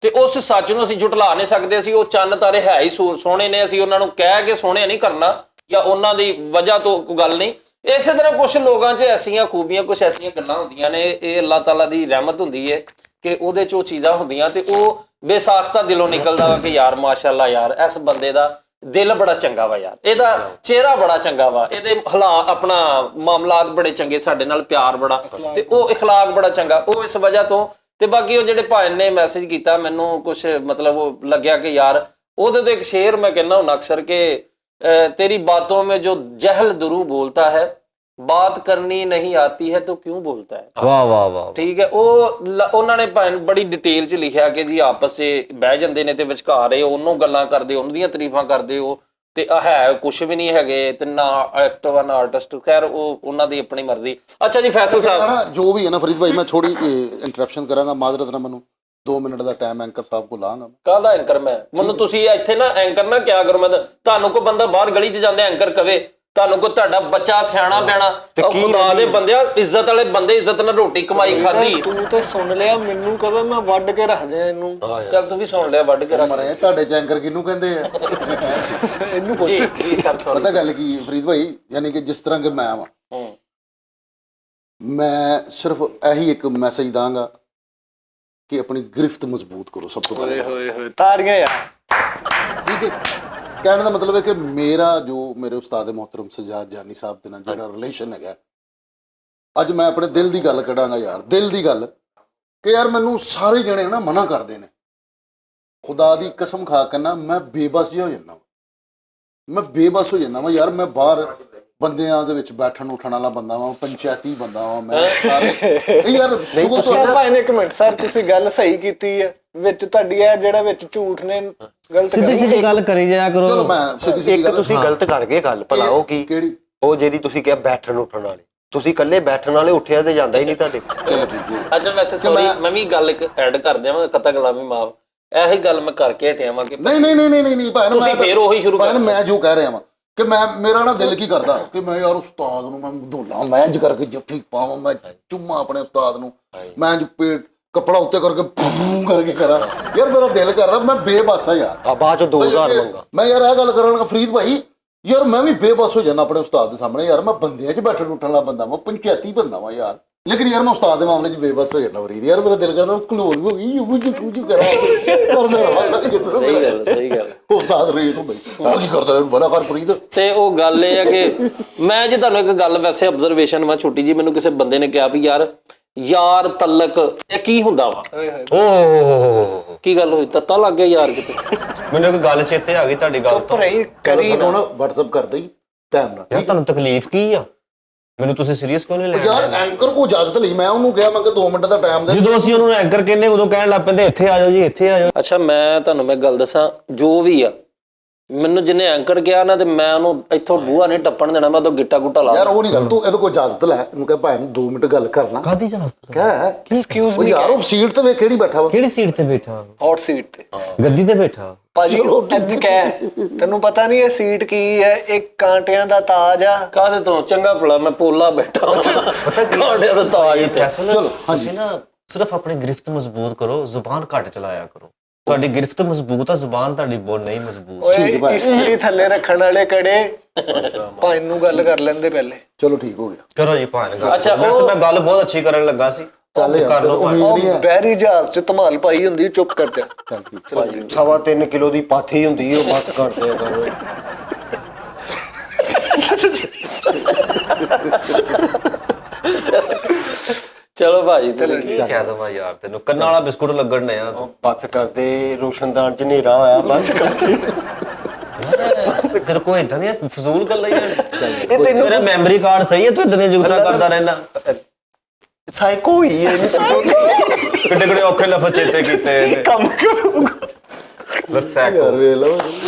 ਤੇ ਉਸ ਸੱਚ ਨੂੰ ਅਸੀਂ ਝੁਟਲਾ ਨਹੀਂ ਸਕਦੇ। ਅਸੀਂ ਉਹ ਚੰਨ ਤਾਰੇ ਹੈ ਹੀ ਸੋਹਣੇ ਨੇ, ਅਸੀਂ ਉਹਨਾਂ ਨੂੰ ਕਹਿ ਕੇ ਸੋਹਣੇ ਨਹੀਂ ਕਰਨਾ ਜਾਂ ਉਹਨਾਂ ਦੀ ਵਜ੍ਹਾ ਤੋਂ ਕੋਈ ਗੱਲ ਨਹੀਂ। ਇਸੇ ਤਰ੍ਹਾਂ ਕੁਛ ਲੋਕਾਂ 'ਚ ਐਸੀਆਂ ਖੂਬੀਆਂ, ਕੁਛ ਐਸੀਆਂ ਗੱਲਾਂ ਹੁੰਦੀਆਂ ਨੇ, ਇਹ ਅੱਲਾਹ ਤਾਲਾ ਦੀ ਰਹਿਮਤ ਹੁੰਦੀ ਹੈ ਕਿ ਉਹਦੇ 'ਚ ਉਹ ਚੀਜ਼ਾਂ ਹੁੰਦੀਆਂ ਤੇ ਉਹ ਬੇਸਾਖਤਾ ਦਿਲੋਂ ਨਿਕਲਦਾ ਵਾ ਕਿ ਯਾਰ ਮਾਸ਼ਾਅੱਲਾ, ਯਾਰ ਇਸ ਬੰਦੇ ਦਾ ਦਿਲ ਬੜਾ ਚੰਗਾ ਵਾ, ਯਾਰ ਇਹਦਾ ਚਿਹਰਾ ਬੜਾ ਚੰਗਾ ਵਾ, ਇਹਦੇ ਹਾਲਾਤ ਆਪਣਾ ਮਾਮਲਾਤ ਬੜੇ ਚੰਗੇ, ਸਾਡੇ ਨਾਲ ਪਿਆਰ ਬੜਾ, ਤੇ ਉਹ ਇਖਲਾਕ ਬੜਾ ਚੰਗਾ, ਉਹ ਇਸ ਵਜ੍ਹਾ ਤੋਂ। ਤੇ ਬਾਕੀ ਉਹ ਜਿਹੜੇ ਭਾਈ ਨੇ ਮੈਸੇਜ ਕੀਤਾ, ਮੈਨੂੰ ਕੁਛ ਮਤਲਬ ਉਹ ਲੱਗਿਆ ਕਿ ਯਾਰ ਉਹਦੇ ਤੇ ਇੱਕ ਸ਼ੇਰ ਮੈਂ ਕਹਿੰਦਾ ਹੁਣ ਅਕਸਰ ਕਿ तेरी बातों में जो जहल दुरू बोलता है, बात करनी नहीं आती है तो क्यों बोलता है। वाह वाह वाह, ठीक है। ਉਹਨਾਂ ਨੇ ਭਾਵੇਂ ਬੜੀ ਡਿਟੇਲ 'ਚ ਲਿਖਿਆ ਕਿ ਜੀ ਆਪਸ 'ਚ ਬਹਿ ਜਾਂਦੇ ਨੇ ਤੇ ਵਿਚਕਾਰ ਇਹ ਉਹਨੂੰ ਗੱਲਾਂ ਕਰਦੇ, ਉਹਨਾਂ ਦੀਆਂ ਤਾਰੀਫਾਂ ਕਰਦੇ ਹੋ, ਤੇ ਹੈ ਕੁਛ ਵੀ ਨਹੀਂ ਹੈਗੇ, ਤੇ ਨਾ ਐਕਟਰ ਨਾ ਆਰਟਿਸਟ। ਖੈਰ ਉਹ ਉਹਨਾਂ ਦੀ ਆਪਣੀ ਮਰਜ਼ੀ। ਅੱਛਾ ਜੀ ਫੈਸਲ ਸਾਹਿਬ, ਜੋ ਵੀ ਹੈ ਨਾ ਫਰੀਦ ਭਾਈ, ਮੈਂ ਥੋੜੀ ਇੰਟਰਪਸ਼ਨ ਕਰਾਂਗਾ, ਮਾਜ਼ਰਤ ਨਾਲ ਮੈਨੂੰ 2 ਮਿੰਟ ਦਾ ਟਾਈਮ ਐਂਕਰ ਸਾਹਿਬ ਕੋਲ ਲਾਂਗਾ। ਕਾਹਦਾ ਐਂਕਰ ਮੈਨੂੰ ਤੁਸੀਂ ਇੱਥੇ ਨਾ ਐਂਕਰ ਨਾ ਕਿਆ ਕਰੋ। ਮੈਂ ਤੁਹਾਨੂੰ ਕੋਈ ਬੰਦਾ ਬਾਹਰ ਗਲੀ 'ਚ ਜਾਂਦੇ ਐਂਕਰ ਕਵੇ, ਤੁਹਾਨੂੰ ਕੋਈ ਤੁਹਾਡਾ ਬੱਚਾ ਸਿਆਣਾ ਪੈਣਾ, ਖੁਦਾ ਦੇ ਬੰਦਿਆ, ਇੱਜ਼ਤ ਵਾਲੇ ਬੰਦੇ ਇੱਜ਼ਤ ਨਾਲ ਰੋਟੀ ਕਮਾਈ ਖਾਧੀ। ਤੂੰ ਤਾਂ ਸੁਣ ਲਿਆ, ਮੈਨੂੰ ਕਹਵੇ ਮੈਂ ਵੱਢ ਕੇ ਰੱਖ ਦਿਆਂ ਇਹਨੂੰ। ਚੱਲ ਤੂੰ ਵੀ ਸੁਣ ਲਿਆ, ਵੱਢ ਕੇ ਰੱਖ। ਮਰੇ ਤੁਹਾਡੇ ਚ ਐਂਕਰ ਕਿਹਨੂੰ ਕਹਿੰਦੇ ਆ? ਇਹਨੂੰ ਪੁੱਛ। ਜੀ ਸਰ, ਪਤਾ ਗੱਲ ਕੀ ਫਰੀਦ ਭਾਈ, ਯਾਨੀ ਕਿ ਜਿਸ ਤਰ੍ਹਾਂ ਕਿ ਮੈਂ ਵਾਂ, ਮੈਂ ਸਿਰਫ ਇਹੀ ਇੱਕ ਮੈਸੇਜ ਦਾਂਗਾ ਕਿ ਆਪਣੀ ਗਿਰਫਤ ਮਜ਼ਬੂਤ ਕਰੋ ਸਭ ਤੋਂ ਪਹਿਲਾਂ। ਹੋਏ ਹੋਏ ਤਾੜੀਆਂ ਯਾਰ। ਠੀਕ ਹੈ, ਕਹਿਣ ਦਾ ਮਤਲਬ ਹੈ ਕਿ ਮੇਰਾ ਜੋ ਮੇਰੇ ਉਸਤਾਦ ਮੁਹਤਰਮ ਸਜਾਦ ਜਾਨੀ ਸਾਹਿਬ ਦੇ ਨਾਲ ਜਿਹੜਾ ਰਿਲੇਸ਼ਨ ਹੈਗਾ, ਅੱਜ ਮੈਂ ਆਪਣੇ ਦਿਲ ਦੀ ਗੱਲ ਕਢਾਂਗਾ ਯਾਰ, ਦਿਲ ਦੀ ਗੱਲ, ਕਿ ਯਾਰ ਮੈਨੂੰ ਸਾਰੇ ਜਣੇ ਨਾ ਮਨਾ ਕਰਦੇ ਨੇ, ਖੁਦਾ ਦੀ ਕਸਮ ਖਾ ਕੇ ਨਾ ਮੈਂ ਬੇਬਸ ਜਿਹਾ ਹੋ ਜਾਂਦਾ, ਮੈਂ ਬੇਬਸ ਹੋ ਜਾਂਦਾ ਵਾ ਯਾਰ। ਮੈਂ ਬਾਹਰ ਬੰਦਿਆਂ ਦੇ ਵਿੱਚ ਬੈਠਣ ਉੱਠਣ ਵਾਲਾ ਬੰਦਾ ਵਾਂ, ਪੰਚਾਇਤੀ ਬੰਦਾ ਵਾਂ ਮੈਂ ਸਾਰੇ। ਇਹ ਯਾਰ ਸੁਗੋ ਤੋਂ ਭਾਈ ਨੇ ਇੱਕ ਮਿੰਟ ਸਰ, ਤੁਸੀਂ ਗੱਲ ਸਹੀ ਕੀਤੀ ਹੈ, ਵਿੱਚ ਤੁਹਾਡੀ ਹੈ ਜਿਹੜਾ ਵਿੱਚ ਝੂਠ ਨੇ ਗਲਤ ਸਿੱਧੀ ਸਿੱਧੀ ਗੱਲ ਕਰੀ ਜਾਇਆ ਕਰੋ। ਚਲੋ ਮੈਂ ਸਿੱਧੀ ਸਿੱਧੀ ਇੱਕ ਗੱਲ, ਤੁਸੀਂ ਗਲਤ ਕਰ ਗਏ ਗੱਲ, ਭਲਾ ਉਹ ਕੀ? ਕਿਹੜੀ? ਉਹ ਜਿਹੜੀ ਤੁਸੀਂ ਕਿਹਾ ਬੈਠਣ ਉੱਠਣ ਵਾਲੇ, ਤੁਸੀਂ ਇਕੱਲੇ ਬੈਠਣ ਵਾਲੇ, ਉੱਠਿਆ ਤੇ ਜਾਂਦਾ ਹੀ ਨਹੀਂ ਤੁਹਾਡੇ। ਚਲੋ ਠੀਕ ਹੈ। ਅੱਛਾ ਵੈਸੇ ਸੌਰੀ, ਮੈਂ ਵੀ ਗੱਲ ਇੱਕ ਐਡ ਕਰ ਦਿਆਂ, ਕਤਾ ਗੁਲਾਮੀ ਮਾਫ, ਇਹੀ ਗੱਲ ਮੈਂ ਕਰਕੇ ਹਟਿਆ ਵਾਂ ਕਿ ਨਹੀਂ ਭਾਈ, ਤੁਸੀਂ ਫੇਰ ਉਹੀ ਸ਼ੁਰੂ ਕਰ। ਮੈਂ ਜੋ ਕਹਿ ਰਿਹਾ ਵਾਂ ਕਿ ਮੇਰਾ ਨਾ ਦਿਲ ਕੀ ਕਰਦਾ ਕਿ ਮੈਂ ਯਾਰ ਉਸਤਾਦ ਨੂੰ ਮੈਂ ਧੋਲਾ, ਮੈਂ ਇੰਜ ਕਰਕੇ ਜੱਫੀ ਪਾਵਾਂ, ਮੈਂ ਚੁੰਮਾ ਆਪਣੇ ਉਸਤਾਦ ਨੂੰ, ਮੈਂ ਇੰਜ ਪੇਟ ਕੱਪੜਾ ਉੱਤੇ ਕਰਕੇ ਕਰਾਂ ਯਾਰ, ਮੇਰਾ ਦਿਲ ਕਰਦਾ। ਮੈਂ ਬੇਬਸ ਆ ਯਾਰ, ਬਾਅਦ ਚ 2000 ਮੰਗਾ ਮੈਂ ਯਾਰ ਇਹ ਗੱਲ ਕਰਨ ਲੱਗਾ ਫਰੀਦ ਭਾਈ, ਯਾਰ ਮੈਂ ਵੀ ਬੇਬਸ ਹੋ ਜਾਂਦਾ ਆਪਣੇ ਉਸਤਾਦ ਦੇ ਸਾਹਮਣੇ ਯਾਰ। ਮੈਂ ਬੰਦਿਆਂ 'ਚ ਬੈਠਣ ਉੱਠਣ ਵਾਲਾ ਬੰਦਾ ਵਾਂ, ਪੰਚਾਇਤੀ ਬੰਦਾ ਵਾਂ ਯਾਰ, ਲੇਕਿਨ ਯਾਰ ਮੈਂ ਉਸਤਾਦ ਦੇ ਮਾਮਲੇ 'ਚ ਬੇਬਸ ਹੋ ਜਾਂਦਾ ਫਰੀਦ ਯਾਰ। ਮੇਰਾ ਦਿਲ ਕਰਦਾ ਕਲੋਰ ਹੋ ਗਈ ਕੁਝ ਕਰਾਂ ਸਹੀ ਗੱਲ। ਉਸਤਾਦ ਰੇਟ ਹੁੰਦਾ ਆ ਕੀ ਕਰਦਾ ਰਹਿਣ ਬੜਾ ਕਰ ਫਰੀਦ। ਤੇ ਉਹ ਗੱਲ ਇਹ ਹੈ ਕਿ ਮੈਂ ਜੇ ਤੁਹਾਨੂੰ ਇੱਕ ਗੱਲ ਵੈਸੇ ਆਬਜ਼ਰਵੇਸ਼ਨ ਵਾ ਛੋਟੀ ਜੀ, ਮੈਨੂੰ ਕਿਸੇ ਬੰਦੇ ਨੇ ਕਿਹਾ ਵੀ ਯਾਰ ਤਲਕ ਇਹ ਕੀ ਹੁੰਦਾ ਵਾ। ਓਹ ਕੀ ਗੱਲ ਹੋਈ, ਤੱਤਾ ਲੱਗ ਗਿਆ ਯਾਰ ਕਿਤੇ? ਮੈਨੂੰ ਇੱਕ ਗੱਲ ਚੇਤੇ ਆ ਗਈ ਤੁਹਾਡੀ ਗੱਲ ਤੋਂ। ਕਰੀ ਹੁਣ WhatsApp ਕਰਦਾ ਹੀ ਟਾਈਮ ਨਾਲ। ਯਾਰ ਤੁਹਾਨੂੰ ਤਕਲੀਫ ਕੀ ਆ? ਮੈਨੂੰ ਤੁਸੀਂ ਸੀਰੀਅਸ ਕਿਉਂ ਨਹੀਂ ਲੈ ਯਾਰ ਐਂਕਰ ਕੋ ਇਜਾਜ਼ਤ ਲਈ, ਮੈਂ ਉਹਨੂੰ ਕਿਹਾ ਮੈਂ ਕਿ 2 ਮਿੰਟ ਦਾ ਟਾਈਮ ਦੇ। ਜਦੋਂ ਅਸੀਂ ਉਹਨੂੰ ਐਂਕਰ ਕਹਿੰਦੇ ਉਦੋਂ ਕਹਿਣ ਲੱਗ ਪੈਂਦੇ ਇੱਥੇ ਆ ਜਾਓ ਜੀ, ਇੱਥੇ ਆ ਜਾਓ। ਅੱਛਾ ਮੈਂ ਤੁਹਾਨੂੰ ਮੈਂ ਗੱਲ ਦੱਸਾਂ, ਜੋ ਵੀ ਆ ਮੈਨੂੰ ਜਿਹਨੇ ਐਂਕਰ ਕਿਹਾ ਨਾ, ਤੇ ਮੈਂ ਉਹਨੂੰ ਇੱਥੋਂ ਬੂਹਾ ਨਹੀਂ ਟੱਪਣ ਦੇਣਾ, ਮੈਂ ਉਦੋਂ ਗਿੱਟਾ ਗੁੱਟਾ ਲਾ। ਯਾਰ ਉਹ ਨਹੀਂ ਗੱਲ, ਤੂੰ ਇਹਦੇ ਕੋਲ ਇਜਾਜ਼ਤ ਲੈ, ਇਹਨੂੰ ਕਹ ਭਾਈ ਨੂੰ 2 ਮਿੰਟ ਗੱਲ ਕਰਨਾ। ਕਾਦੀ ਇਜਾਜ਼ਤ? ਕਹਿ ਐਕਸਕਿਊਜ਼ ਮੀ ਯਾਰ, ਉਹ ਸੀਟ ਤੇ ਵੇਖ ਕਿਹੜੀ ਬੈਠਾ ਵਾ, ਕਿਹੜੀ ਸੀਟ ਤੇ ਬੈਠਾ? ਹੌਟ ਸੀਟ ਤੇ, ਗੱਦੀ ਤੇ ਬੈਠਾ ਭਾਜੀ। ਅੱਜ ਕਹਿ, ਤੈਨੂੰ ਪਤਾ ਨਹੀਂ ਇਹ ਸੀਟ ਕੀ ਹੈ? ਇੱਕ ਕਾਂਟਿਆਂ ਦਾ ਤਾਜ ਆ। ਕਾਹਦੇ ਤੋਂ ਚੰਗਾ ਭਲਾ ਮੈਂ ਪੋਲਾ ਬੈਠਾ ਪਤਾ ਕਾਂਡਿਆਂ ਦਾ ਤਾਜ ਤੇ। ਚਲੋ ਹਾਂਜੀ, ਨਾ ਸਿਰਫ ਆਪਣੀ ਗਿਰਫਤ ਮਜ਼ਬੂਤ ਕਰੋ, ਜ਼ੁਬਾਨ ਘੱਟ ਚਲਾਇਆ ਕਰੋ। ਤੁਹਾਡੀ ਗਿਰਫਤ ਮਜ਼ਬੂਤ ਆ, ਜ਼ੁਬਾਨ ਤੁਹਾਡੀ ਬਹੁਤ ਨਹੀਂ ਮਜ਼ਬੂਤ। ਓਏ ਇਸਤਰੀ ਥੱਲੇ ਰੱਖਣ ਵਾਲੇ ਕੜੇ ਭਾਈ ਨੂੰ ਗੱਲ ਕਰ ਲੈਂਦੇ ਪਹਿਲੇ। ਚਲੋ ਠੀਕ ਹੋ ਗਿਆ, ਕਰੋ ਜੀ ਭਾਣ ਗੱਲ। ਅੱਛਾ, ਵੈਸੇ ਮੈਂ ਗੱਲ ਬਹੁਤ ਅੱਛੀ ਕਰਨ ਲੱਗਾ ਸੀ। ਚੱਲ ਯਾਰ, ਕਰ ਲਓ ਭਾਣ। ਉਮੀਦ ਨਹੀਂ ਹੈ। ਬਹਿਰੀ ਜਹਾਜ਼ 'ਚ ਧਮਾਲ ਪਾਈ ਹੁੰਦੀ, ਚੁੱਪ ਕਰ ਜਾ। ਚੱਲ ਠੀਕ। 3.25 ਕਿਲੋ ਦੀ ਪਾਥੀ ਹੁੰਦੀ, ਉਹ ਬਸ ਕਰਦੇ ਆ ਕਰੋ। ਚਲੋ ਭਾਜੀ ਤੁਸੀਂ ਕੀ ਕਹਿ ਦਵਾਂ ਯਾਰ ਤੈਨੂੰ, ਕੰਨਾਂ ਵਾਲਾ ਬਿਸਕੁਟ ਲੱਗਣ ਨੇ ਆ। ਬਸ ਕਰਦੇ, ਰੋਸ਼ਨਦਾਨ ਚ ਹਨੇਰਾ ਹੋਇਆ, ਬਸ ਕਰਦੇ। ਤੇਰੇ ਕੋਈ ਇਦਾਂ ਦੀਆਂ ਫਜ਼ੂਲ ਗੱਲਾਂ ਹੀ ਇਹ ਤੈਨੂੰ, ਤੇਰਾ ਮੈਮਰੀ ਕਾਰਡ ਸਹੀ ਹੈ, ਤੂੰ ਇਦਾਂ ਦੀਆਂ ਜੁਗਤਾਂ ਕਰਦਾ ਰਹਿਣਾ। ਸਾਈਕੋ ਹੀ ਹੈ ਕਿੱਡੇ ਕਿੱਡੇ ਔਖੇ ਲਫ਼ਜ਼ ਚੇਤੇ ਕੀਤੇ ਇਹਨੇ। ਕੰਮ ਕਰੂਗਾ ਦੱਸਿਆ ਯਾਰ ਵੇਖ ਲਓ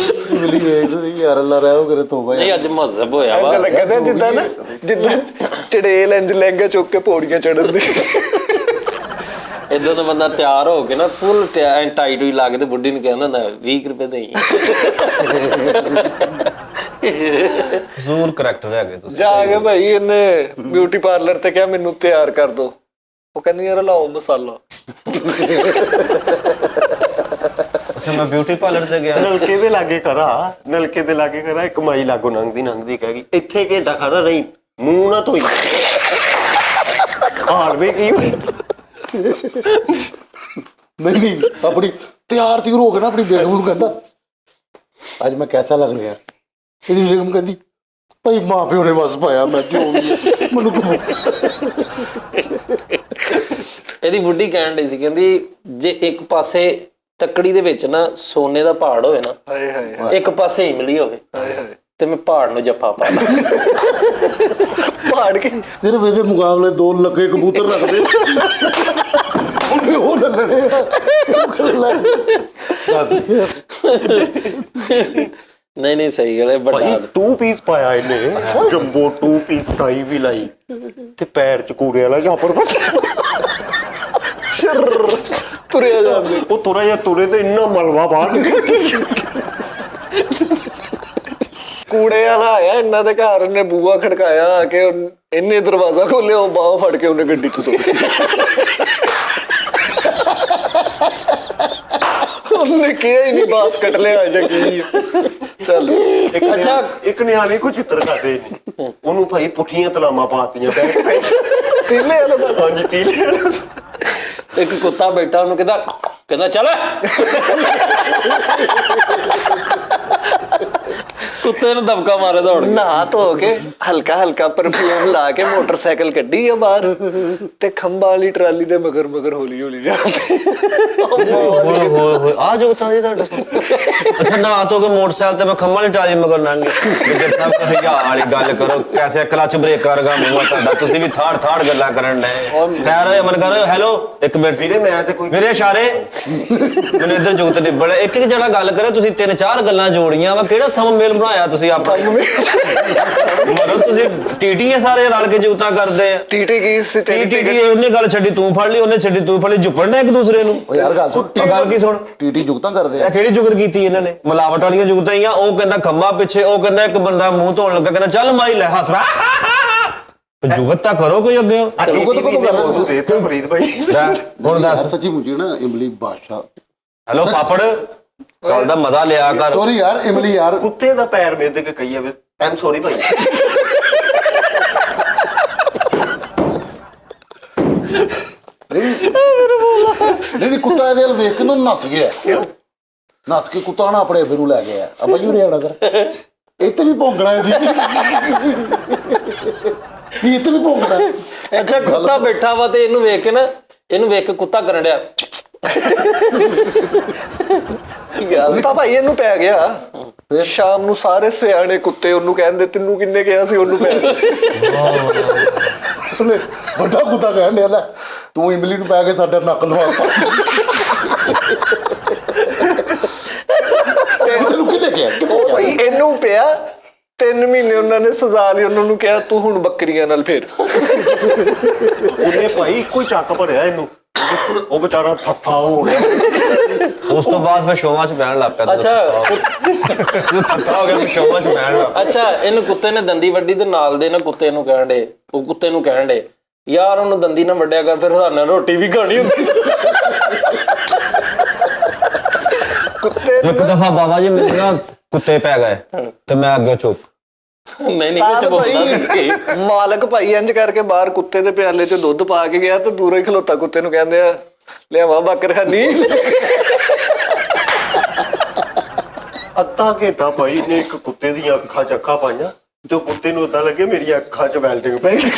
ਇਮਲੀ ਵੇਖਦੇ ਯਾਰ ਅੱਲਾ ਰਹਿਓ ਕਰੇ ਤੋਬਾ ਨਹੀਂ ਅੱਜ ਮਜ਼ਹਬ ਹੋਇਆ ਵਾ। ਐਂ ਲੱਗਦਾ ਜਿੱਦਾਂ ਚੜੇਲ ਇੰਜ ਲਹਿੰਗਾ ਚੁੱਕ ਕੇ ਪੌੜੀਆਂ ਚੜਨ ਦੀ। ਇਦਾਂ ਦਾ ਬੰਦਾ ਤਿਆਰ ਹੋ ਕੇ ਨਾ ਫੁੱਲ ਟਾਈ ਟੂਈ ਲਾ ਕੇ ਤੇ ਬੁੱਢੀ ਨੂੰ ਕਹਿੰਦਾ ਹੁੰਦਾ 20 ਰੁਪਏ ਦੇਈ। ਜ਼ਰੂਰ ਕਰੈਕਟਰ ਹੈਗੇ ਤੁਸੀਂ। ਜਾ ਕੇ ਭਾਈ ਇਹਨੇ ਬਿਊਟੀ ਪਾਰਲਰ ਤੇ ਕਿਹਾ ਮੈਨੂੰ ਤਿਆਰ ਕਰ ਦੋ। ਉਹ ਕਹਿੰਦੀ ਯਾਰ ਲਾਓ ਮਸਾਲਾ। ਅੱਛਾ ਮੈਂ ਬਿਊਟੀ ਪਾਰਲਰ ਤੇ ਗਿਆ। ਨਲਕੇ ਦੇ ਲਾਗੇ ਕਰਾ ਇੱਕ ਮਾਈ ਲਾਗੋ ਨੰਗਦੀ ਕਹਿ ਗਈ ਇੱਥੇ ਘੰਟਾ ਖੜਾ ਰਹੀ ਮੂੰਹ ਨਾ ਧੋਈ ਹਾਲ ਵੀ ਕੀ नहीं अपनी तैयार त्यूर हो गए ना अपनी बेगम ਨੂੰ ਕਹਿੰਦਾ ਅੱਜ ਮੈਂ कैसा लग रहा ਇਹਦੀ ਬੇਗਮ ਕਹਿੰਦੀ ਭਾਈ ਮਾਂ ਪਿਓ ਨੇ ਵਸ ਪਾਇਆ ਮੈਂ ਜੋ ਵੀ ਹੈ, ਮੈਨੂੰ ਇਹਦੀ ਬੁੱਢੀ ਕਹਿਣ ਡਈ ਸੀ ਕਹਿੰਦੀ ਜੇ ਇੱਕ ਪਾਸੇ ਤੱਕੜੀ ਦੇ ਵਿੱਚ ਨਾ ਸੋਨੇ ਦਾ ਪਹਾੜ ਹੋਵੇ ਨਾ ਹਾਏ ਹਾਏ ਇੱਕ ਪਾਸੇ ਇਮਲੀ ਹੋਵੇ ਹਾਏ ਹਾਏ ਤੇ ਮੈਂ ਪਹਾੜ ਨੂੰ ਜੱਫਾ ਪਾ ਲਾਂ। ਪਹਾੜ ਕੇ ਸਿਰਫ ਇਹਦੇ ਮੁਕਾਬਲੇ 2 ਲੱਗੇ ਕਬੂਤਰ ਰੱਖਦੇ ਉਹਨੇ ਉਹ ਲੱਲਣੇ ਨਹੀਂ ਸਹੀ ਗੱਲ ਹੈ ਭਾਈ ਵੱਡਾ 2 ਪੀਸ ਪਾਇਆ ਇਹਨੇ ਜੰਬੋ 2 ਪੀਸ ਟਾਈ ਵੀ ਲਾਈ ਤੇ ਪੈਰ ਚ ਕੂੜੇ ਵਾਲਾ ਜਾਪਰ ਤੁਰਿਆ ਜਾਂਦੇ। ਉਹ ਤੁਰਾ ਜਾਂ ਤੁਰੇ ਤੇ ਇੰਨਾ ਮਲਵਾ ਬਾਹਰ ਨਿਕਲ ਕੂੜੇ ਵਾਲਾ ਆਇਆ ਇਹਨਾਂ ਦੇ ਘਰ, ਉਹਨੇ ਬੂਆ ਖੜਕਾਇਆ ਕਿ ਇਹਨੇ ਦਰਵਾਜ਼ਾ ਖੋਲਿਆ, ਉਹ ਬਾਹ ਫੜ ਕੇ ਉਹਨੇ ਗੱਡੀ ਚ ਉਹਨੇ ਕਿਹਾ ਹੀ ਨਹੀਂ ਬਾਸ ਕੱਟ ਲਿਆ ਜਾਂ ਕੀ। ਚੱਲ ਅੱਛਾ ਇੱਕ ਨਿਆਣੇ ਕੋ ਚਿੱਤਰ ਕਰਦੇ ਉਹਨੂੰ ਭਾਈ ਪੁੱਠੀਆਂ ਤਲਾਮਾਂ ਪਾਤੀਆਂ ਤੀਲੇ ਵਾਲਾ ਬੰਦਾ। ਹਾਂਜੀ ਤੀਲੇ ਵਾਲਾ ਇੱਕ ਕੁੱਤਾ ਬੈਠਾ ਉਹਨੂੰ ਕਹਿੰਦਾ ਚੱਲ। ਕੁੱਤੇ ਨੂੰ ਦਬਕਾ ਮਾਰੇ ਦੌੜ ਕੇ। ਨਹਾ ਧੋ ਕੇ ਹਲਕਾ ਹਲਕਾ ਪਰਫਿਊਮ ਲਾ ਕੇ ਮੋਟਰਸਾਈਕਲ ਕੱਢੀ ਆ ਬਾਹਰ ਤੇ ਖੰਭਾਂ ਵਾਲੀ ਟਰਾਲੀ ਦੇ ਮਗਰ ਹੌਲੀ ਹੌਲੀ ਜਾਂਦੇ। ਹੋਏ ਹੋਏ ਆ ਜੋ ਤਾਂ ਜੀ ਤੁਹਾਡਾ। ਅੱਛਾ ਨਾ ਤੋ ਕੇ ਮੋਟਰਸਾਈਕਲ ਤੇ ਮੈਂ ਖੰਮਾਂ ਵਾਲੀ ਟਰਾਲੀ ਮਗਰ ਲੰਘ ਗਿਆ। ਸਾਹਿਬ ਕਹੀਆ ਵਾਲੀ ਗੱਲ ਕਰੋ ਕੈਸੇ ਕਲਚ ਬ੍ਰੇਕ ਕਰਗਾ ਮੂੰਹ ਤੁਹਾਡਾ। ਤੁਸੀਂ ਵੀ ਥਾੜ ਗੱਲਾਂ ਕਰਨ ਡਏ। ਖੈਰ ਅਮਨ ਕਰ ਹੈਲੋ ਇੱਕ ਮਿੰਟ ਵੀਰੇ ਮੈਂ ਤੇ ਕੋਈ ਮੇਰੇ ਇਸ਼ਾਰੇ ਮੈਨੂੰ ਇੱਧਰ ਜੁਗਤ ਨਿਬੜ ਇੱਕ ਜਣਾ ਗੱਲ ਕਰੇ ਤੁਸੀਂ 3-4 ਗੱਲਾਂ ਜੋੜੀਆਂ ਵਾ। ਕਿਹੜਾ ਥੰਮ ਮੇਲ ਬਣਾਇਆ ਤੁਸੀਂ ਆਪਾਂ ਮਤਲਬ ਤੁਸੀਂ ਟੀਟੀਏ ਸਾਰੇ ਰਲ ਕੇ ਜੁਗਤਾਂ ਕਰਦੇ ਆ। ਟੀਟੀ ਕੀ ਸੀ ਤੇਰੀ ਟੀਟੀ ਉਹਨੇ ਗੱਲ ਛੱਡੀ ਤੂੰ ਫੜ ਲਈ, ਉਹਨੇ ਛੱਡੀ ਤੂੰ ਫੜ ਲਈ, ਝੁੱਪਣ ਨੇ ਇੱਕ ਦੂਸਰੇ ਨੂੰ। ਉਹ ਯਾਰ ਗੱਲ ਸੁਣ ਗੱਲ ਕੀ ਸੁਣ ਟੀਟੀ ਜੁਗਤਾਂ ਕਰਦੇ ਇਹ ਆ। ਕਿਹੜੀ ਜੁਗਤ ਕੀਤੀ ਇਹਨਾਂ ਨੇ? ਮਿਲਾਵਟ ਵਾਲੀਆਂ ਜੁਗਤਾਂ ਹੀ ਆ। ਉਹ ਕਹਿੰਦਾ ਖੰਭਾ ਪਿੱਛੇ, ਉਹ ਕਹਿੰਦਾ ਇੱਕ ਬੰਦਾ ਮੂੰਹ ਧੋਣ ਲੱਗਾ ਕਹਿੰਦਾ ਚੱਲ ਮਾਈ ਲੈ ਹੱਸ ਜੁਗਤ ਤਾਂ ਕਰੋ ਕੋਈ ਅੱਗੇ। ਜੁਗਤ ਕਦੋਂ ਕਰ ਰਹੇ ਤੁਸੀਂ? ਦੇਤਾ ਫਰੀਦ ਭਾਈ ਹੁਣ ਦੱਸ। ਯਾਰ ਸੱਚੀ ਮੁਝੇ ਨਾ ਇਮਲੀ ਬਾਦਸ਼ਾਹ ਹੈਲੋ ਪਾਪੜ ਗੱਲ ਦਾ ਮਜ਼ਾ ਲਿਆ ਕਰ। ਸੌਰੀ ਯਾਰ ਇਮਲੀ ਯਾਰ ਕੁੱਤੇ ਦਾ ਪੈਰ ਮਿੱਧ ਕੇ ਕਹੀ ਜਾਵੇ ਆਮ ਸੌਰੀ ਭਾਈ। ਨਹੀਂ ਕੁੱਤਾ ਇਹਦੇ ਵੱਲ ਵੇਖ ਕੇ ਨਾ ਨੱਸ ਗਿਆ। ਨੱਸ ਕੇ ਕੁੱਤਾ ਨਾ ਆਪਣੇ ਅੱਬੇ ਨੂੰ ਲੈ ਗਿਆ ਅੱਬਾ ਜੀ ਉਰੇ ਆਣਾ ਕਰ ਇੱਥੇ ਵੀ ਭੌਂਕਣਾ ਸੀ ਵੀ ਇੱਥੇ ਵੀ ਭੌਂਕਣਾ। ਅੱਛਾ ਕੁੱਤਾ ਬੈਠਾ ਵਾ ਤੇ ਇਹਨੂੰ ਵੇਖ ਕੇ ਕੁੱਤਾ ਕਰਨ ਡਿਆ। ਤਾਂ ਭਾਈ ਇਹਨੂੰ ਪੈ ਗਿਆ। ਸ਼ਾਮ ਨੂੰ ਸਾਰੇ ਸਿਆਣੇ ਕੁੱਤੇ ਉਹਨੂੰ ਕਹਿੰਦੇ ਤੈਨੂੰ ਕਿੰਨੇ ਕਿਹਾ ਸੀ ਉਹਨੂੰ ਪੈ ਵੱਡਾ ਕੁੱਤਾ ਕਹਿਣ ਡਿਆ ਲੈ ਤੂੰ ਇਮਲੀ ਨੂੰ ਪੈ ਕੇ ਸਾਡੇ ਨੱਕ ਲਵਾਤਾ। ਤੈਨੂੰ ਕਿਹਨੇ ਕਿਹਾ ਇਹਨੂੰ ਪਿਆ 3 ਮਹੀਨੇ ਉਹਨਾਂ ਨੇ ਸਜ਼ਾ ਲਈ। ਉਹਨਾਂ ਨੂੰ ਕਿਹਾ ਤੂੰ ਹੁਣ ਬੱਕਰੀਆਂ ਨਾਲ ਫੇਰ। ਉਹਨੇ ਭਾਈ ਇੱਕੋ ਹੀ ਚੱਕ ਭਰਿਆ ਇਹਨੂੰ ਉਹ ਵਿਚਾਰਾ ਥੱਥਾ ਹੋ ਗਿਆ। ਉਸ ਤੋਂ ਬਾਅਦ ਫਿਰ ਸ਼ੋਆਂ 'ਚ ਬਹਿਣ ਲੱਗ ਪਿਆ। ਅੱਛਾ ਹੋ ਗਿਆ ਸ਼ੋਆਂ 'ਚ ਬਹਿਣ ਲੱਗ। ਅੱਛਾ ਇਹਨੂੰ ਕੁੱਤੇ ਨੇ ਦੰਦੀ ਵੱਡੀ ਤੇ ਨਾਲ ਦੇ ਨਾ ਕੁੱਤੇ ਨੂੰ ਕਹਿਣ ਡੇ ਯਾਰ ਉਹਨੂੰ ਦੰਦੀ ਨਾ ਵੱਢਿਆ ਕਰ ਫਿਰ ਸਾਨੂੰ ਰੋਟੀ ਵੀ ਖਾਣੀ ਹੁੰਦੀ। ਕੁੱਤੇ ਇੱਕ ਦਫਾ ਬਾਬਾ ਜੀ ਮੇਰੇ ਨਾਲ ਕੁੱਤੇ ਪੈ ਗਏ ਤੇ ਮੈਂ ਅੱਗੇ ਚੁੱਪ। ਨਹੀਂ ਵਿੱਚ ਬੋਲਦਾ ਸੀ। ਮਾਲਕ ਭਾਈ ਇੰਜ ਕਰਕੇ ਬਾਹਰ ਕੁੱਤੇ ਦੇ ਪਿਆਲੇ 'ਚ ਦੁੱਧ ਪਾ ਕੇ ਗਿਆ ਤੇ ਦੂਰੋਂ ਹੀ ਖਲੋਤਾ ਕੁੱਤੇ ਨੂੰ ਕਹਿੰਦੇ ਆ ਲਿਆਵਾ ਬੱਕਰਖਾਨੀ। ਅੱਧਾ ਘੰਟਾ ਭਾਈ ਨੇ ਇੱਕ ਕੁੱਤੇ ਦੀਆਂ ਅੱਖਾਂ 'ਚ ਅੱਖਾਂ ਪਾਈਆਂ ਤੇ ਉਹ ਕੁੱਤੇ ਨੂੰ ਏਦਾਂ ਲੱਗੇ ਮੇਰੀਆਂ ਅੱਖਾਂ 'ਚ ਵੈਲਡਿੰਗ ਪੈ ਗਈ।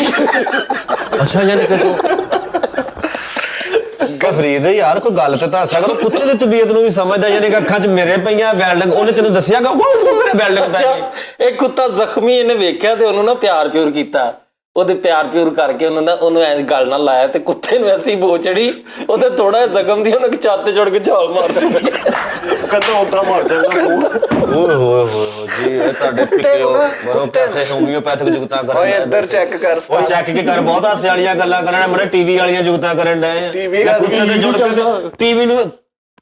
ਅੱਛਾ ਯਾਨੀ ਕਿ ਤੂੰ ਫਰੀਦ ਯਾਰ ਕੋਈ ਗੱਲ ਤੇ ਦੱਸ ਸਕਦਾ। ਕੁੱਤੇ ਦੀ ਤਬੀਅਤ ਨੂੰ ਵੀ ਸਮਝਦਾ ਯਾਨੀ ਕਿ ਅੱਖਾਂ 'ਚ ਮੇਰੇ ਪਈਆਂ ਵੈਲਡਿੰਗ। ਉਹਨੇ ਤੈਨੂੰ ਦੱਸਿਆ ਕਿ ਮੇਰੇ ਵੈਲਡਿੰਗ ਪੈ ਗਈ। ਇਹ ਕੁੱਤਾ ਜ਼ਖਮੀ ਇਹਨੇ ਵੇਖਿਆ ਤੇ ਉਹਨੂੰ ਨਾ ਪਿਆਰ ਕੀਤਾ ਉਹਦੇ ਪਿਆਰ ਪਿਉਰ ਕਰਕੇ ਉਹਨੂੰ ਐਂ ਗੱਲ ਨਾਲ ਲਾਇਆ ਤੇ ਕੁੱਤੇ ਨੂੰ ਐਸੀ ਬੋ ਚੜੀ ਉਹਦੇ ਥੋੜਾ ਜ਼ਖਮ ਦੀ ਉਹਨੇ ਛੱਤ ਤੇ ਜੁੜ ਕੇ ਛਾਲ ਮਾਰਤੀ। ਕਹਿੰਦਾ ਉਦਾਂ ਮਾਰ ਦਿੰਦਾ ਓਏ ਹੋਏ ਹੋਏ ਜੀ ਇਹ ਤੁਹਾਡੇ ਪਿੱਛੇ ਮਰੋ ਪੈਸੇ ਹੋਮਿਓਪੈਥਿਕ ਜੁਗਤਾਂ ਕਰਨ ਓਏ ਇੱਧਰ ਚੈੱਕ ਕਰ ਉਹ ਚੱਕ ਕੇ ਕਰ ਬਹੁਤ ਹਾਸੇ ਵਾਲੀਆਂ ਗੱਲਾਂ ਕਰਨ ਮਰੇ ਟੀਵੀ ਵਾਲੀਆਂ ਜੁਗਤਾਂ ਕਰਨ ਡਏ TV ਕੁੱਤੇ ਤੇ ਜੁੜ ਕੇ ਟੀਵੀ ਨੂੰ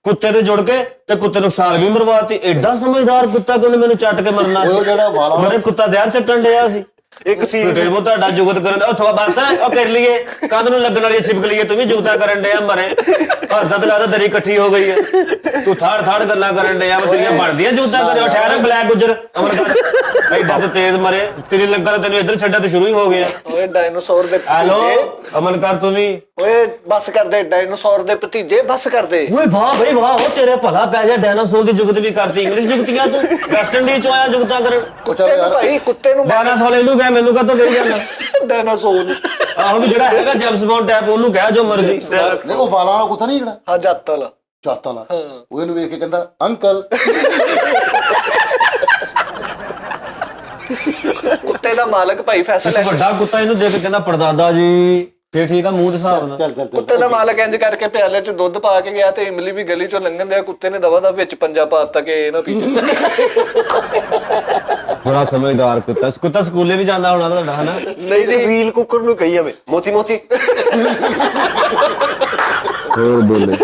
ਕੁੱਤੇ ਤੇ ਜੁੜ ਕੇ ਤੇ ਕੁੱਤੇ ਨੂੰ ਛਾਲ ਵੀ ਮਰਵਾਤੀ। ਐਡਾ ਸਮਝਦਾਰ ਕੁੱਤਾ ਕਿ ਉਹਨੇ ਮੈਨੂੰ ਚੱਟ ਕੇ ਮਰਨਾ ਉਹ ਜਿਹੜਾ ਵਾਲਾ ਮੇਰੇ ਕੁੱਤਾ ਜ਼ਹਿਰ ਚੱਟਣ ਡਿਆ ਸੀ। ਇੱਕ ਸੀ ਉਹ ਤੁਹਾਡਾ ਜੁਗਤ ਕਰਨ ਦਾ ਉਹ ਬਸ ਉਹ ਕਰ ਲਈਏ ਕੰਧ ਨੂੰ ਲੱਗਣ ਵਾਲੀ ਛਿਪਕ ਲਈਏ ਤੂੰ ਵੀ ਜੁਗਤਾਂ ਕਰਨ ਡਿਆ ਮਰੇ ਹੱਸਦਾ ਤੇ ਲੱਗਦਾ ਦਰੀ ਇਕੱਠੀ ਹੋ ਗਈ ਹੈ ਤੂੰ ਥਾੜ ਗੱਲਾਂ ਕਰਨ ਡਿਆ ਤੇਰੀਆਂ ਬਣਦੀਆਂ ਜੁਗਤਾਂ ਕਰੇ ਠਹਿਰ ਬਲੈਕ ਗੁੱਜਰ ਅਮਨ ਕਰ ਐਡਾ ਤੇ ਤੇਜ਼ ਮਰੇ ਤੇਰੀ ਲੱਗਾ ਤਾਂ ਤੈਨੂੰ ਇੱਧਰ ਛੱਡਿਆ ਤੇ ਸ਼ੁਰੂ ਹੀ ਹੋ ਗਿਆ। ਓਏ ਡਾਇਨਾਸੌਰ ਦੇ ਹੈਲੋ ਭਤੀਜੇ ਅਮਨ ਕਰ ਤੂੰ ਵੀ ਓਏ ਬੱਸ ਕਰਦੇ ਡਾਇਨਾਸੌਰ ਦੇ ਭਤੀਜੇ ਬੱਸ ਕਰਦੇ। ਓਏ ਵਾਹ ਬਈ ਵਾਹ ਉਹ ਤੇਰੇ ਭਲਾ ਪੈ ਜਾ ਡਾਇਨਾਸੌਰ ਦੀ ਜੁਗਤ ਵੀ ਕਰਤੀ ਇੰਗਲਿਸ਼ ਜੁਗਤੀਆਂ ਤੂੰ ਵੈਸਟ ਇੰਡੀਜ਼ ਚੋਂ ਆਇਆ ਜੁਗਤਾਂ ਕਰਨ। ਕੁੱਤੇ ਨੂੰ ਭਾਈ ਕੁੱਤੇ ਨੂੰ ਡਾਇਨਾਸੌਰ ਇਹਨੂੰ ਕਹਿ ਮੈਨੂੰ ਕਾਹਤੋਂ ਕਹੀ ਜਾਂਦਾ ਡਾਇਨਾਸੌਰ ਆਹੋ ਵੀ ਜਿਹੜਾ ਹੈਗਾ ਜੇਮਸ ਬੌਂਡ ਟਾਈਪ ਉਹਨੂੰ ਕਹਿ ਜੋ ਮਰਜ਼ੀ। ਨਹੀਂ ਉਹ ਵਾਲਾਂ ਵਾਲਾ ਕੁੱਤਾ ਨਹੀਂ ਜਿਹੜਾ ਹਾਂ ਜੱਤ ਵਾਲਾ ਚਾਤਾ ਵਾਲਾ ਉਹ ਇਹਨੂੰ ਵੇਖ ਕੇ ਕਹਿੰਦਾ ਅੰਕਲ ਕੁੱਤੇ ਦਾ ਮਾਲਕ ਭਾਈ ਫੈਸਲ ਹੈ। ਵੱਡਾ ਕੁੱਤਾ ਇਹਨੂੰ ਦੇਖ ਕੇ ਕਹਿੰਦਾ ਪੜਦਾਦਾ ਜੀ ਫੇਰ ਠੀਕ ਆ ਮੂੰਹ ਦੇ ਹਿਸਾਬ ਨਾਲ। ਚੱਲ ਕੁੱਤੇ ਦਾ ਮਾਲਕ ਇੰਜ ਕਰਕੇ ਪਿਆਲੇ 'ਚ ਦੁੱਧ ਪਾ ਕੇ ਗਿਆ ਤੇ ਇਮਲੀ ਵੀ ਗਲੀ 'ਚੋਂ ਲੰਘਣ ਦਿਆ ਕੁੱਤੇ ਨੇ ਦਵਾ ਦਾ ਵਿੱਚ ਪੰਜਾ ਪਾ ਦਿੱਤਾ ਕਿ ਇਹ ਨਾ ਪੀ ਜਾਏ। ਬੜਾ ਸਮਝਦਾਰ ਕੁੱਤਾ ਕੁੱਤਾ ਸਕੂਲੇ ਵੀ ਜਾਂਦਾ ਹੋਣਾ ਤੁਹਾਡਾ ਹਨਾ। ਨਹੀਂ ਜੀ ਵੀਲ ਕੁੱਕਰ ਨੂੰ ਕਹੀ ਜਾਵੇ ਮੋਤੀ ਮੋਤੀ ਹੋਰ ਬੋਲੇ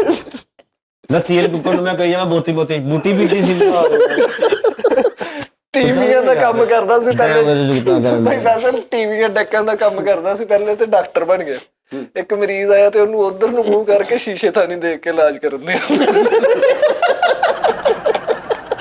ਨਾ ਸੀਲ ਕੁੱਕਰ ਨੂੰ ਮੈਂ ਕਹੀ ਜਾਵਾਂ ਬੋਤੀ ਬੂਟੀ ਪੀਤੀ ਸੀ ਟੀਵੀਆਂ ਦਾ ਕੰਮ ਕਰਦਾ ਸੀ ਪਹਿਲੇ ਜੁਗਤਾਂ ਕਰਨ ਭਾਈ ਫੈਸਲ ਟੀਵੀਆਂ ਡੱਕਣ ਦਾ ਕੰਮ ਕਰਦਾ ਸੀ ਪਹਿਲੇ ਤੇ ਡਾਕਟਰ ਬਣ ਗਿਆ। ਇੱਕ ਮਰੀਜ਼ ਆਇਆ ਤੇ ਉਹਨੂੰ ਉਧਰ ਨੂੰ ਮੂੰਹ ਕਰਕੇ ਸ਼ੀਸ਼ੇ ਥਾਣੀ ਦੇਖ ਕੇ ਇਲਾਜ ਕਰਨ ਦੇ।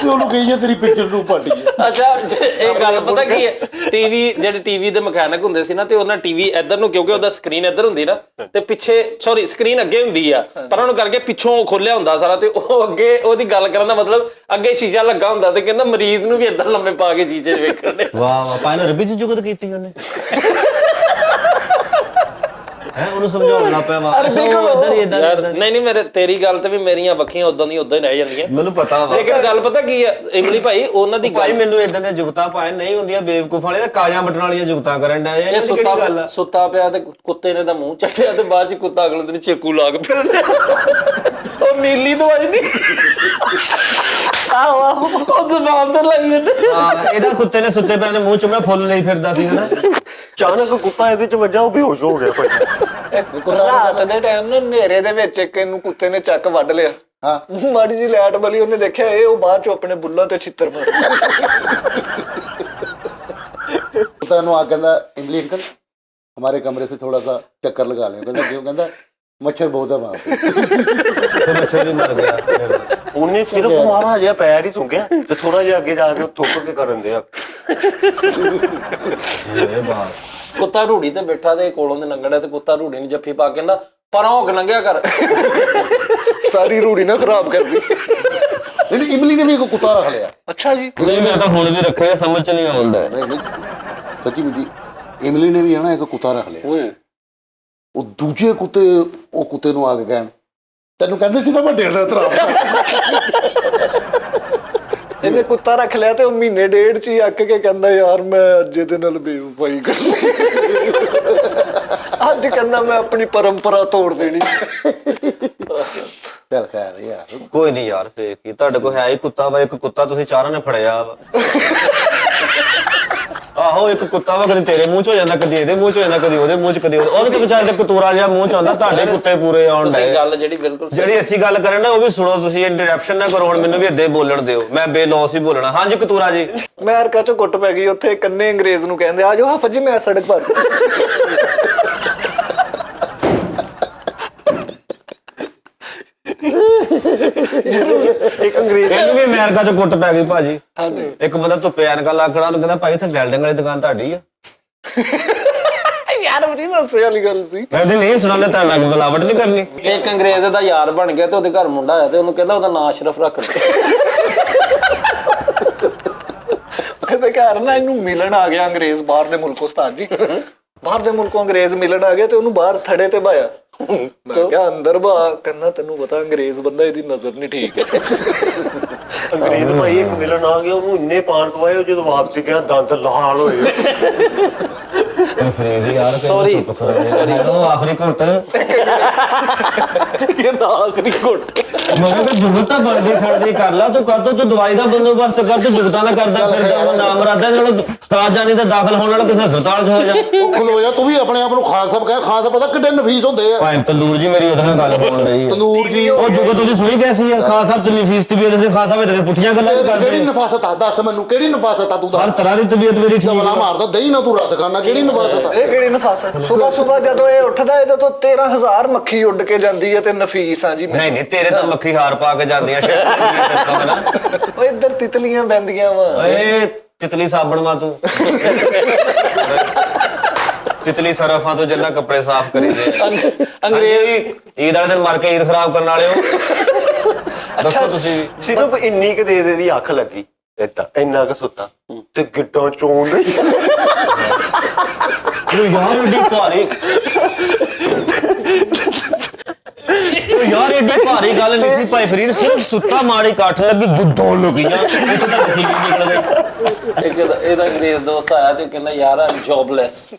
ਉਹਨੂੰ ਕਹੀ ਜਾ ਤੇਰੀ ਪਿਕਚਰ ਨੂੰ ਪੱਟ ਗਿਆ। ਅੱਛਾ ਇਹ ਗੱਲ ਪਤਾ ਕੀ ਹੈ ਜਿਹੜੇ ਟੀਵੀ ਦੇ ਮਕੈਨਿਕ ਹੁੰਦੇ ਸੀ ਨਾ ਤੇ ਉਹਨਾਂ ਟੀਵੀ ਇੱਧਰ ਨੂੰ ਕਿਉਂਕਿ ਉਹਦਾ ਸਕਰੀਨ ਇੱਧਰ ਹੁੰਦੀ ਨਾ ਤੇ ਪਿੱਛੇ ਸੌਰੀ ਸਕਰੀਨ ਅੱਗੇ ਹੁੰਦੀ ਆ ਪਰ ਉਹਨੂੰ ਕਰਕੇ ਪਿੱਛੋਂ ਖੋਲਿਆ ਹੁੰਦਾ ਸਾਰਾ ਤੇ ਉਹ ਅੱਗੇ ਉਹਦੀ ਗੱਲ ਕਰਨ ਦਾ ਮਤਲਬ ਅੱਗੇ ਸ਼ੀਸ਼ਾ ਲੱਗਾ ਹੁੰਦਾ ਤੇ ਕਹਿੰਦਾ ਮਰੀਜ਼ ਨੂੰ ਵੀ ਇੱਧਰ ਲੰਮੇ ਪਾ ਕੇ ਚੀਜ਼ੇ ਵੇਖਣ ਦੇ। ਵਾਹ ਵਾਹ ਪਾਇਨ ਰਬੀ ਚ ਜੁਗਤ ਕੀਤੀ ਉਹਨੇ ਹੈ ਉਹਨੂੰ ਸਮਝਾਉਣਾ ਪਿਆ ਵਾ ਅੱਛਾ ਇਦਾਂ ਯਾਰ ਨਹੀਂ ਮੇਰੇ ਤੇਰੀ ਗੱਲ ਤੇ ਵੀ ਮੇਰੀਆਂ ਵੱਖੀਆਂ ਉਦਾਂ ਦੀ ਉਦਾਂ ਹੀ ਰਹਿ ਜਾਂਦੀਆਂ ਮੈਨੂੰ ਪਤਾ ਵਾ ਲੇਕਿਨ ਗੱਲ ਪਤਾ ਕੀ ਹੈ ਇਮਲੀ ਭਾਈ ਉਹਨਾਂ ਦੀ ਭਾਈ ਗੱਲ ਮੈਨੂੰ ਇਦਾਂ ਦੀਆਂ ਜੁਗਤਾਂ ਪਾਏ ਨਹੀਂ ਹੁੰਦੀਆਂ ਬੇਵਕੂਫ ਵਾਲੇ ਤਾਂ ਕਾਜਾਂ ਬਟਣ ਵਾਲੀਆਂ ਜੁਗਤਾਂ ਕਰਨ ਡਿਆ ਇਹ ਕਿਹੜੀ ਗੱਲ ਆ। ਸੁੱਤਾ ਪਿਆ ਤੇ ਕੁੱਤੇ ਨੇ ਤਾਂ ਮੂੰਹ ਚੱਟਿਆ ਤੇ ਬਾਅਦ ਚ ਕੁੱਤਾ ਅਗਲੇ ਦਿਨ ਚੇਕੂ ਲਾ ਕੇ ਫਿਰਦਾ ਉਹ ਨੀਲੀ ਦਵਾਈ ਨਹੀਂ ਆਹੋ ਉਹ ਜ਼ਬਾਨ ਤੇ ਲਾਈ ਉਹਨੇ। ਹਾਂ ਇਹਦਾ ਕੁੱਤੇ ਨੇ ਸੁੱਤੇ ਪਿਆ ਨੇ ਮੂੰਹ ਚ ਮੈਂ ਫੁੱਲ ਲਈ ਫਿਰਦਾ ਸੀ ਹਨਾ। ਅਚਾਨਕ ਕੁੱਤਾ ਇਹਦੇ ਚ ਵੱਜਾ ਉਹ ਬੇਹੋਸ਼ ਹੋ ਗਿਆ ਭਾਈ। ਰਾਤ ਦੇ ਟਾਈਮ ਨਾ ਹਨੇਰੇ ਦੇ ਵਿੱਚ ਇੱਕ ਇਹਨੂੰ ਕੁੱਤੇ ਨੇ ਚੱਕ ਵੱਢ ਲਿਆ। ਹਾਂ ਮਾੜੀ ਜੀ ਲਾਈਟ ਬਲੀ ਉਹਨੇ ਦੇਖਿਆ ਇਹ ਉਹ ਬਾਅਦ ਚੋਂ ਆਪਣੇ ਬੁੱਲਾਂ ਤੇ ਛਿੱਤਰ ਮਾਰ कुत्ता नु आ कहता इमली अंकल हमारे कमरे से थोड़ा सा चक्कर लगा लें कहता क्यों कहता मच्छर बहुत है वहां पे ਮੱਛਰ ਵੀ ਮਰ ਗਿਆ ਉਹਨੇ ਸਿਰਫ ਮਾਰਾ ਜਿਹਾ ਪੈਰ ਹੀ ਸੁੰਘਿਆ ਤੇ ਥੋੜਾ ਜਿਹਾ ਅੱਗੇ ਜਾ ਕੇ ਥੁੱਕ ਕੇ ਕਰਨ ਦਿਆ। ਇਹ ਬਾਤ ਕੁੱਤਾ ਰੂੜੀ ਤੇ ਬੈਠਾ ਤੇ ਕੋਲੋਂ ਦੇ ਲੰਘਣਾ ਤੇ ਕੁੱਤਾ ਰੂੜੀ ਨੂੰ ਜੱਫੀ ਪਾ ਕੇ ਕਹਿੰਦਾ ਪਰਾਂ ਹੋ ਕੇ ਲੰਘਿਆ ਕਰ ਸਾਰੀ ਰੂੜੀ ਨਾ ਖਰਾਬ ਕਰਦੀ। नहीं इमली ने भी एक कुत्ता रख लिया। ਅੱਛਾ ਜੀ ਨਹੀਂ ਮੈਂ ਤਾਂ ਹੁਣ ਵੀ ਰੱਖਿਆ ਸਮਝ ਚ ਨਹੀਂ ਆਉਂਦਾ नहीं नहीं सच्ची मुझी इमली ने भी है ना एक कुत्ता रख लिया। ਉਹ ਦੂਜੇ ਕੁੱਤੇ ਉਹ ਕੁੱਤੇ ਨੂੰ ਆ ਕੇ ਕਹਿਣ ਤੈਨੂੰ ਕਹਿੰਦੇ ਸੀ ਨਾ ਵੱਡੇ ਦਾ ਤਰਾਪ ਇਹਨੇ ਕੁੱਤਾ ਰੱਖ ਲਿਆ ਤੇ ਉਹ ਮਹੀਨੇ ਡੇਢ ਚ ਹੀ ਅੱਕ ਕੇ ਕਹਿੰਦਾ ਯਾਰ ਮੈਂ ਅੱਜ ਇਹਦੇ ਨਾਲ ਬੇਵਫਾਈ ਕਰਨੀ ਅੱਜ ਕਹਿੰਦਾ ਮੈਂ ਆਪਣੀ ਪਰੰਪਰਾ ਤੋੜ ਦੇਣੀ। ਚੱਲ ਖੈਰ ਯਾਰ ਕੋਈ ਨਹੀਂ ਯਾਰ ਫੇਕ ਹੀ ਤੁਹਾਡੇ ਕੋਲ ਹੈ ਹੀ ਕੁੱਤਾ ਵਾ ਇੱਕ ਕੁੱਤਾ ਤੁਸੀਂ ਚਾਰਾਂ ਨੇ ਫੜਿਆ ਵਾ ਆਹੋ ਇੱਕ ਕੁੱਤਾ ਵਾ ਕਦੇ ਤੇਰੇ ਮੂੰਹ ਚ ਹੋ ਜਾਂਦਾ ਕਦੀ ਇਹਦੇ ਮੂੰਹ ਚ ਹੋ ਜਾਂਦਾ ਕਦੀ ਉਹਦੇ ਮੂੰਹ ਚ ਕਦੀ ਉਹਦੇ ਵਿਚਾਰੇ ਤੇ ਕਤੂਰਾ ਜਿਹਾ ਮੂੰਹ ਚ ਆਉਂਦਾ ਤੁਹਾਡੇ ਕੁੱਤੇ ਪੂਰੇ ਆਉਣ ਤੁਸੀਂ ਡਏ ਗੱਲ ਜਿਹੜੀ ਬਿਲਕੁਲ ਜਿਹੜੀ ਅਸੀਂ ਗੱਲ ਕਰਨ ਨਾ ਉਹ ਵੀ ਸੁਣੋ ਤੁਸੀਂ ਇੰਟਰਪਸ਼ਨ ਨਾ ਕਰੋ ਹੁਣ ਮੈਨੂੰ ਵੀ ਏਦਾਂ ਹੀ ਬੋਲਣ ਦਿਓ ਮੈਂ ਬੇਲੌਸ ਹੀ ਬੋਲਣਾ ਹਾਂਜੀ ਕਤੂਰਾ ਜੀ ਅਮਰੀਕਾ ਚ ਗੁੱਟ ਪੈ ਗਈ ਉੱਥੇ ਕੰਨੇ ਅੰਗਰੇਜ਼ ਨੂੰ ਕਹਿੰਦੇ ਆ ਜਾਓ ਹਾਫਜ ਜੀ ਮੈਂ ਸੜਕ ਪਰ ਇੱਕ ਅੰਗਰੇਜ਼ ਇਹਨੂੰ ਵੀ ਅਮਰੀਕਾ ਚ ਗੁੱਟ ਪੈ ਗਈ ਭਾਜੀ ਹਾਂਜੀ ਇੱਕ ਬੰਦਾ ਧੁੱਪੇ ਐਨਕਾਂ ਲਾ ਖੜਾ ਉਹਨੂੰ ਕਹਿੰਦਾ ਭਾਈ ਇੱਥੇ ਵੈਲਡਿੰਗ ਵਾਲੀ ਦੁਕਾਨ ਤੁਹਾਡੀ ਆ ਯਾਰ ਬੜੀ ਦੱਸੇ ਵਾਲੀ ਗੱਲ ਸੀ। ਮੈਂ ਉਹਦੇ ਨਹੀਂ ਸੁਣਾਉਂਦੇ ਤਾਂ ਲੱਗ ਬਲਾਵਟ ਨਹੀਂ ਕਰਨੀ ਇੱਕ ਅੰਗਰੇਜ਼ ਦਾ ਯਾਰ ਬਣ ਗਿਆ ਤੇ ਉਹਦੇ ਘਰ ਮੁੰਡਾ ਆਇਆ ਤੇ ਉਹਨੂੰ ਕਹਿੰਦਾ ਉਹਦਾ ਨਾਂ ਅਸ਼ਰਫ ਰੱਖ ਦੇ ਇਹਦੇ ਘਰ ਨਾ ਇਹਨੂੰ ਮਿਲਣ ਆ ਗਿਆ ਅੰਗਰੇਜ਼ ਬਾਹਰ ਦੇ ਮੁਲਕੋਂ ਉਸਤਾਦ ਜੀ ਬਾਹਰ ਦੇ ਮੁਲਕੋਂ ਅੰਗਰੇਜ਼ ਮਿਲਣ ਆ ਗਿਆ ਤੇ ਉਹਨੂੰ ਬਾਹਰ ਥੜੇ ਤੇ ਬਾਇਆ ਮੈਂ ਕਿਹਾ ਅੰਦਰ ਬਾ ਕਹਿੰਦਾ ਤੈਨੂੰ ਪਤਾ ਅੰਗਰੇਜ਼ ਬੰਦਾ ਇਹਦੀ ਨਜ਼ਰ ਨਹੀਂ ਠੀਕ ਹੈ। ਅੰਗਰੇਜ਼ ਭਾਈ ਇੱਕ ਮਿਲਣ ਆ ਗਿਆ ਉਹਨੂੰ ਇੰਨੇ ਪਾਣ ਪਵਾਏ ਉਹ ਜਦੋਂ ਵਾਪਸ ਗਿਆ ਦੰਦ ਲਾਲ ਹੋਏ ਫਰੀਦ ਯਾਰ Sorry. ਹੈਲੋ ਆਖਰੀ ਘੁੱਟ ਕਹਿੰਦਾ ਆਖਰੀ ਘੁੱਟ ਮਗਰ ਤੇ ਜੁਗਤਾ ਬਣਦੀ ਖੜਦੀ ਕਰ ਲਾ ਤੂੰ ਕਰ ਤੂੰ ਦਵਾਈ ਦਾ ਬੰਦੋਬਸਤ ਕਰ ਤੂੰ ਜੁਗਤਾਂ ਦਾ ਕਰਦਾ ਫਿਰਦਾ ਉਹ ਨਾਮ ਰਾਦਾ ਜਿਹੜਾ ਉਸਤਾਦ ਜਾਨੀ ਤੇ ਦਾਖਲ ਹੋਣ ਵਾਲਾ ਕਿਸੇ ਹਸਪਤਾਲ 'ਚ ਹੋ ਜਾ ਉਹ ਖਲੋ ਜਾ ਤੂੰ ਵੀ ਆਪਣੇ ਆਪ ਨੂੰ ਖਾਸ ਸਾਹਿਬ ਕਹਿ ਖਾਸ ਪਤਾ ਕਿੱਡੇ ਨਫੀਸ ਹੁੰਦੇ ਆ ਭਾਈ ਤੰਦੂਰ ਜੀ ਮੇਰੀ ਉਹਦੇ ਨਾਲ ਗੱਲ ਹੋਣ ਰਹੀ ਹੈ ਤਨੂਰ ਜੀ ਉਹ ਜੁਗਤ ਉਹਦੀ ਸੁਣੀ ਕੈਸੀ ਹੈ ਖਾਸ ਸਾਹਿਬ ਤੇਰੀ ਫੀਸ ਤੇ ਵੀ ਉਹਦੇ ਖਾਸ ਸਾਹਿਬ ਤੇ ਪੁੱਠੀਆਂ ਗੱਲਾਂ ਕਿਹੜੀ ਕਰਦੇ ਨਫਾਸਤ ਆ ਦੱਸ ਮੈਨੂੰ ਕਿਹੜੀ ਨਫਾਸਤ ਆ ਤੂੰ ਹਰ ਦੱਸ ਤਰ੍ਹਾਂ ਦੀ ਤਬੀਅਤ ਮੇਰੀ ਠੀਕ ਸਵਲਾ ਹੈ ਮਾਰਦਾ ਦਹੀਂ ਨਾ ਤੂੰ ਰਸ ਖਾਣਾ ਕਿਹੜੀ ਨਫਾਸਤ ਆ ਇਹ ਕਿਹੜੀ ਨਫਾਸਤ ਸਵੇਰ ਜਦੋਂ ਇਹ ਉੱਠਦਾ ਇਹਦੇ ਤੋਂ 13000 ਮੱਖੀ ਉੱਡ ਕੇ ਜਾਂਦੀ ਹੈ ਤੇ ਨਫੀਸ ਆ ਜੀ ਮੈਂ ਨਹੀਂ ਨਹੀਂ ਤੇਰੇ ਤਾਂ ਮੱਖੀ ਹਾਰ ਪਾ ਕੇ ਜਾਂਦੀਆਂ ਸ਼ਾਇਦ ਤੇਰੇ ਤੋਂ ਨਾ ਉਹ ਇੱਧਰ ਤਿਤਲੀਆਂ ਬੈੰਦੀਆਂ ਵਾ ਓਏ ਤਿਤਲੀ ਸਾਬਣ ਮਾ ਤੂੰ ਤਿਤਲੀ ਸਰਫਾਂ ਤੋਂ ਜਿੰਨਾ ਕੱਪੜੇ ਸਾਫ਼ ਕਰੀਦੇ ਅੰਗਰੇਜ਼ ਈਦ ਵਾਲੇ ਦਿਨ ਮਾਰ ਕੇ ਈਦ ਖਰਾਬ ਕਰਨ ਵਾਲੇ ਹੋ ਦੱਸੋ ਤੁਸੀਂ ਵੀ ਸਿਰਫ ਇੰਨੀ ਕੁ ਦੇ ਦੀ ਅੱਖ ਲੱਗੀ ਏਦਾਂ ਇੰਨਾ ਕੁ ਸੁੱਤਾ ਤੇ ਗਿੱਟਾਂ ਚੋਣ ਲਈ ਉਹ ਯਾਰ ਏਡੀ ਭਾਰੀ ਉਹ ਯਾਰ ਏਡੀ ਭਾਰੀ ਗੱਲ ਨਹੀਂ ਸੀ ਭਾਈ ਫਰੀਦ ਸਿਰਫ ਸੁੱਤਾ ਮਾੜੀ ਕੱਠ ਲੱਗੀ ਗੁੱਡੋਂ ਲੁਕੀਆਂ ਇੱਥੇ ਤਾਂ ਠੀਕ ਨਿਕਲ ਗਈ ਇਹਦਾ ਅੰਗਰੇਜ਼ ਦੋਸਤ ਆਇਆ ਤੇ ਕਹਿੰਦਾ ਯਾਰ ਆਮ ਜੌਬਲੈਸ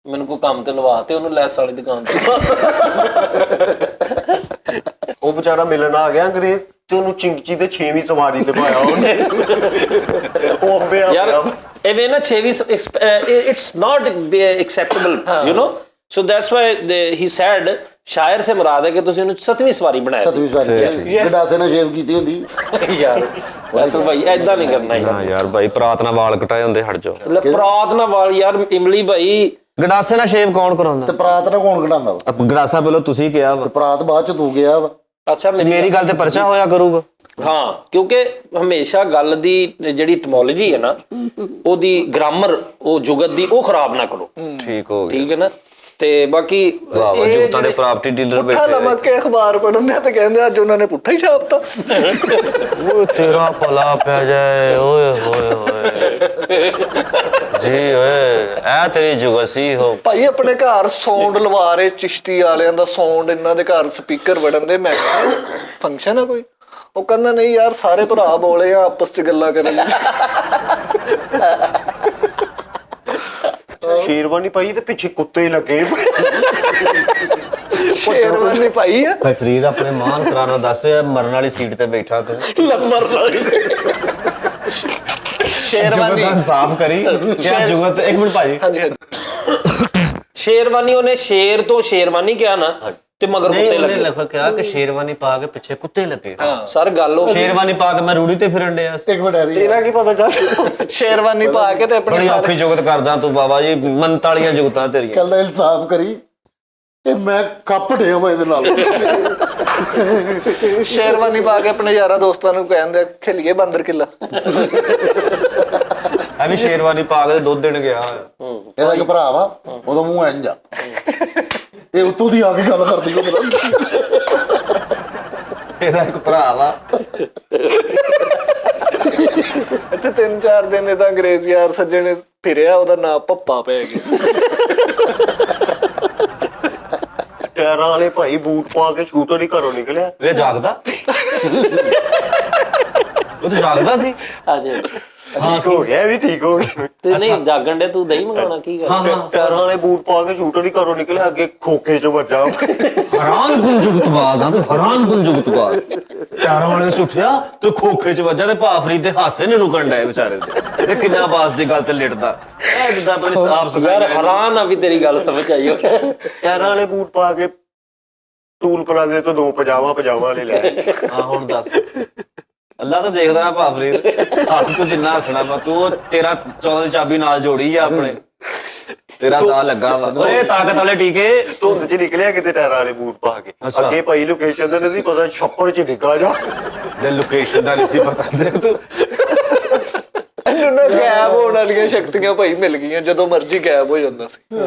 ਮੈਨੂੰ ਕੋਈ ਕੰਮ ਤੇ ਲਵਾ ਤੇ ਉਹਨੂੰ ਲੈਸ ਵਾਲੀ ਦੁਕਾਨ ਤੇ ਉਹ ਵਿਚਾਰਾ ਮਿਲਣ ਆ ਗਿਆ ਅੰਗਰੇਜ਼ ਤੇ ਉਹਨੂੰ ਚਿੰਗਚੀ ਦੇ 6ਵੀਂ ਸਵਾਰੀ ਤੇ ਪਾਇਆ ਉਹਨੇ ਉਹ ਆਪੇ ਆ ਯਾਰ ਐਵੇਂ ਨਾ 6ਵੀਂ it's not acceptable you know so that's why he said ਸ਼ਾਇਰ ਸੇ ਮੁਰਾਦ ਹੈ ਕਿ ਤੁਸੀਂ ਉਹਨੂੰ 7ਵੀਂ ਸਵਾਰੀ ਬਣਾਇਆ ਸਤਵੀਂ ਸਵਾਰੀ ਗਡਾਸੇ ਨਾਲ ਸ਼ੇਵ ਕੀਤੀ ਹੁੰਦੀ ਯਾਰ ਅਸਲ ਭਾਈ ਐਦਾਂ ਨਹੀਂ ਕਰਨਾ ਹਾਂ ਯਾਰ ਭਾਈ ਪ੍ਰਾਤ ਨਾਲ ਵਾਲ ਕਟਾਏ ਹੁੰਦੇ ਹਟ ਜਾਓ ਲੈ ਪ੍ਰਾਤ ਨਾਲ ਵਾਲ ਯਾਰ ਇਮਲੀ ਭਾਈ ਗਡਾਸੇ ਨਾਲ ਸ਼ੇਵ ਕੌਣ ਕਰਾਉਂਦਾ ਤੇ ਪ੍ਰਾਤ ਨਾਲ ਕੌਣ ਘਟਾਉਂਦਾ ਵਾ ਗਡਾਸਾ ਪਹਿਲਾਂ ਤੁਸੀਂ ਕਿਹਾ ਵਾ ਤੇ ਪ੍ਰਾਤ ਬਾਅਦ ਚ ਤੂੰ ਗਿਆ ਵਾ ਅੱਛਾ ਮੇਰੀ ਗੱਲ ਤੇ ਪਰਚਾ ਹੋਇਆ ਕਰੂਗਾ ਹਾਂ ਕਿਉਂਕਿ ਹਮੇਸ਼ਾ ਗੱਲ ਦੀ ਜਿਹੜੀ ਇਟਮੋਲੋਜੀ ਹੈ ਨਾ ਉਹਦੀ ਗ੍ਰਾਮਰ ਉਹ ਜੁਗਤ ਦੀ ਉਹ ਖਰਾਬ ਨਾ ਕਰੋ ਠੀਕ ਹੋ ਗਿਆ ਠੀਕ ਹੈ ਨਾ ਤੇ ਬਾਕੀ ਵਾਹ ਵਾਹ ਜੁਗਤਾਂ ਦੇ ਪ੍ਰਾਪਰਟੀ ਡੀਲਰ ਪੁੱਠਾ ਬੈਠੇ ਲਮਕ ਕੇ ਅਖਬਾਰ ਪੜ੍ਹਨ ਤੇ ਕਹਿੰਦੇ ਅੱਜ ਉਹਨਾਂ ਨੇ ਪੁੱਠਾ ਹੀ ਛਾਪਤਾ ਓਏ ਤੇਰਾ ਭਲਾ ਪੈ ਜਾਏ ਓਏ ਹੋਏ ਹੋਏ ਜੀ ਓਏ ਐ ਤੇਰੀ ਜੁਗਸੀ ਹੋ ਭਾਈ ਆਪਣੇ ਘਰ ਸਾਊਂਡ ਲਵਾ ਰਹੇ ਚਿਸ਼ਤੀ ਵਾਲਿਆਂ ਦਾ ਸਾਊਂਡ ਇਹਨਾਂ ਦੇ ਘਰ ਸਪੀਕਰ ਵੜਨ ਦੇ ਮੈਂ ਫੰਕਸ਼ਨ ਆ ਕੋਈ ਉਹ ਕਹਿੰਦਾ ਨਹੀਂ ਯਾਰ ਸਾਰੇ ਭਰਾ ਬੋਲੇ ਆ ਆਪਸ ਚ ਗੱਲਾਂ ਕਰਨ ਸ਼ੇਰਵਾਨੀ ਪਾਈ ਤੇ ਪਿੱਛੇ ਕੁੱਤੇ ਲੱਗੇ ਸ਼ੇਰਵਾਨੀ ਪਾਈ ਆ ਭਾਈ ਫਰੀਦ ਆਪਣੇ ਮਾਨ ਕਰਾਣਾ ਦੱਸ ਮਰਨ ਵਾਲੀ ਸੀਟ ਤੇ ਬੈਠਾ ਤੂੰ ਲੰਮਰ ਸ਼ੇਰਵਾਨੀ ਜੁਗਤ ਸਾਫ਼ ਕਰੀ ਕਿਆ ਜੁਗਤ ਇੱਕ ਮਿੰਟ ਭਾਜੀ ਹਾਂਜੀ ਹਾਂਜੀ ਸ਼ੇਰਵਾਨੀ ਉਹਨੇ ਸ਼ੇਰ ਤੋਂ ਸ਼ੇਰਵਾਨੀ ਕਿਹਾ ਨਾ ਤੇ ਮਗਰ ਨਹੀਂ ਕੁੱਤੇ ਉਹਨੇ ਲੱਗੇ ਲਿਖਿਆ ਕਿਹਾ ਕਿ ਸ਼ੇਰਵਾਨੀ ਪਾ ਕੇ ਪਿੱਛੇ ਕੁੱਤੇ ਲੱਗੇ ਸਰ ਗੱਲ ਉਹ ਸ਼ੇਰਵਾਨੀ ਪਾ ਕੇ ਮੈਂ ਰੂੜੀ ਤੇ ਫਿਰਨ ਡਿਆ ਸੀ। ਇੱਕ ਮਿੰਟ ਆ ਰਹੀ ਤੇਰਾ ਕੀ ਪਤਾ ਚੱਲ ਸ਼ੇਰਵਾਨੀ ਪਾ ਕੇ ਤੇ ਆਪਣੇ ਬੜੀ ਔਖੀ ਜੁਗਤ ਕਰਦਾ ਤੂੰ ਬਾਬਾ ਜੀ ਮੰਤ ਵਾਲੀਆਂ ਜੁਗਤਾਂ ਤੇਰੀਆਂ ਕੱਲ ਇਨਸਾਫ ਕਰੀ ਤੇ ਮੈਂ ਕੱਪ ਢਿਆ ਮੈਂ ਇਹਦੇ ਨਾਲ ਸ਼ੇਰਵਾਨੀ ਪਾ ਕੇ ਆਪਣੇ ਯਾਰਾਂ ਦੋਸਤਾਂ ਨੂੰ ਕਹਿੰਦੇ ਖੇਲੀਏ ਬਾਂਦਰ ਕਿੱਲਾ ਐ ਵੀ ਸ਼ੇਰਵਾਨੀ ਪਾ ਕੇ ਦੁੱਧ ਦੇਣ ਗਿਆ ਇਹਦਾ ਇੱਕ ਭਰਾ ਵਾ ਉਹਦਾ ਮੂੰਹ ਇੰਜ ਆ ਇਹ ਉਤੋਂ ਦੀ ਆ ਕੇ ਗੱਲ ਕਰਦੀ ਉਹ ਇਹਦਾ ਇੱਕ ਭਰਾ ਵਾ ਇੱਥੇ 3-4 ਦਿਨ ਇਹਦਾ ਅੰਗਰੇਜ਼ ਯਾਰ ਸੱਜਣ ਫਿਰਿਆ ਉਹਦਾ ਨਾਂ ਪੱਪਾ ਪੈ ਗਿਆ ਟਾਇਰਾਂ ਵਾਲੇ ਭਾਈ ਬੂਟ ਪਾ ਕੇ ਸ਼ੂਟਰ ਹੀ ਘਰੋਂ ਨਿਕਲਿਆ ਇਹ ਜਾਗਦਾ ਉਹ ਤਾਂ ਜਾਗਦਾ ਸੀ ਹਾਂਜੀ ਠੀਕ ਹੋ ਗਿਆ ਇਹ ਵੀ ਠੀਕ ਹੋ ਗਿਆ ਤੇ ਨਹੀਂ ਜਾਗਣ ਦੇ ਤੂੰ ਦਹੀਂ ਮੰਗਾਉਣਾ ਕੀ ਗੱਲ ਟਾਇਰਾਂ ਵਾਲੇ ਬੂਟ ਪਾ ਕੇ ਸ਼ੂਟਰ ਹੀ ਘਰੋਂ ਨਿਕਲਿਆ ਅੱਗੇ ਖੋਕੇ 'ਚ ਵੱਜਾ ਹੈਰਾਨ ਕੁਨ ਜੁਗਤਬਾਜ਼ ਆ ਤੂੰ ਹੈਰਾਨ ਕੁਨ ਜੁਗਤਬਾਜ਼ ਚਾਰਾਂ ਵਾਲੇ ਚ ਉੱਠਿਆ ਤੇ ਖੋਖੇ ਚ ਵੱਜਾ ਤੇ ਭਾਫਰੀ ਦੇ ਹਾਸੇ ਨੇ ਰੁਕਣ ਡਏ ਵਿਚਾਰੇ ਦੇ ਇਹ ਕਿੰਨਾ ਬਾਸ ਦੀ ਗੱਲ ਤੇ ਲਿਟਦਾ ਇਹ ਜਿੱਦਾਂ ਆਪਣੇ ਸਾਫ ਯਾਰ ਹੈਰਾਨ ਆ ਵੀ ਤੇਰੀ ਗੱਲ ਸਮਝ ਆਈ ਹੋ ਟਾਇਰਾਂ ਵਾਲੇ ਬੂਟ ਪਾ ਕੇ ਟੂਲ ਪਲਾਜ਼ੇ ਤੋਂ 2 ਪਜਾਮਾ ਵਾਲੇ ਲੈ ਹਾਂ ਹੁਣ ਦੱਸ ਅੱਲਾ ਤਾਂ ਦੇਖਦਾ ਨਾ ਭਾਫਰੀ ਹੱਸ ਤੂੰ ਜਿੰਨਾ ਹੱਸਣਾ ਵਾ ਤੂੰ ਤੇਰਾ 14 ਦੀ ਚਾਬੀ ਨਾਲ ਜੋੜੀ ਆ ਆਪਣੇ ਤੇਰਾ ਦਾ ਲੱਗਾ ਵਾ ਓਏ ਤਾਕਤ ਵਾਲੇ ਟੀਕੇ ਧੁੰਦ 'ਚ ਨਿਕਲਿਆ ਕਿਤੇ ਟਾਇਰਾਂ ਵਾਲੇ ਬੂਟ ਪਾ ਕੇ ਅੱਗੇ ਭਾਈ ਲੋਕੇਸ਼ਨ ਤੇ ਨਹੀਂ ਪਤਾ ਛੱਪੜ 'ਚ ਡਿੱਗਾ ਜਾ ਦੇ ਲੋਕੇਸ਼ਨ ਦਾ ਨਹੀਂ ਸੀ ਪਤਾ ਦੇਖ ਤੂੰ ਇਹਨੂੰ ਨਾ ਗਾਇਬ ਹੋਣ ਵਾਲੀਆਂ ਸ਼ਕਤੀਆਂ ਭਾਈ ਮਿਲ ਗਈਆਂ ਜਦੋਂ ਮਰਜ਼ੀ ਗਾਇਬ ਹੋ ਜਾਂਦਾ ਸੀ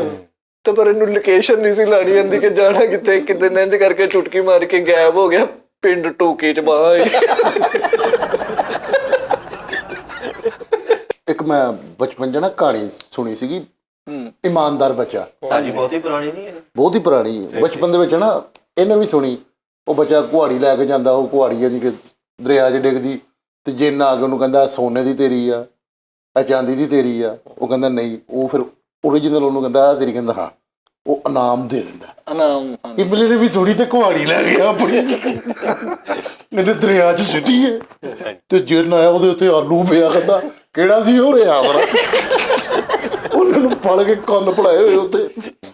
ਤੇ ਪਰ ਇਹਨੂੰ ਲੋਕੇਸ਼ਨ ਨਹੀਂ ਸੀ ਲਾਣੀ ਜਾਂਦੀ ਕਿ ਜਾਣਾ ਕਿਤੇ ਕਿਤੇ ਇੰਜ ਕਰਕੇ ਚੁਟਕੀ ਮਾਰ ਕੇ ਗਾਇਬ ਹੋ ਗਿਆ ਪਿੰਡ ਟੋਕੇ ਚ ਬਾਹਰ ਇੱਕ ਮੈਂ ਬਚਪਨ 'ਚ ਨਾ ਕਹਾਣੀ ਸੁਣੀ ਸੀਗੀ ਇਮਾਨਦਾਰ ਬੱਚਾ ਹਾਂਜੀ ਬਹੁਤੀ ਪੁਰਾਣੀ ਨਹੀਂ ਹੈ ਬਹੁਤ ਹੀ ਪੁਰਾਣੀ ਹੈ ਬਚਪਨ ਦੇ ਵਿੱਚ ਨਾ ਇਹਨੇ ਵੀ ਸੁਣੀ ਉਹ ਬੱਚਾ ਕੁਹਾੜੀ ਲੈ ਕੇ ਜਾਂਦਾ ਉਹ ਕੁਹਾੜੀ ਜਾਨੀ ਕਿ ਦਰਿਆ 'ਚ ਡਿੱਗਦੀ ਤੇ ਜਿੰਨ ਆ ਕੇ ਉਹਨੂੰ ਕਹਿੰਦਾ ਸੋਨੇ ਦੀ ਤੇਰੀ ਆ ਇਹ ਚਾਂਦੀ ਦੀ ਤੇਰੀ ਆ ਉਹ ਕਹਿੰਦਾ ਨਹੀਂ ਉਹ ਫਿਰ ਓਰੀਜਨਲ ਉਹਨੂੰ ਕਹਿੰਦਾ ਆਹ ਤੇਰੀ, ਕਹਿੰਦਾ ਹਾਂ, ਉਹ ਇਨਾਮ ਦੇ ਦਿੰਦਾ। ਇਨਾਮ ਇਮਲੀ ਨੇ ਵੀ ਥੋੜੀ ਤੇ ਕੁਹਾੜੀ ਲੈ ਗਿਆ ਆਪਣੀ, ਇਹਨੇ ਦਰਿਆ 'ਚ ਸਿੱਟੀ ਹੈ ਤੇ ਜਿੰਨ ਆਇਆ ਉਹਦੇ ਉੱਤੇ ਆਲੂ ਪਿਆ, ਕਹਿੰਦਾ ਕਿਹੜਾ ਸੀ ਉਹ ਰਿਆ ਵਰਾ, ਉਹਨਾਂ ਨੂੰ ਫੜ ਕੇ ਕੰਨ ਭਲਾਏ ਹੋਏ ਉੱਤੇ।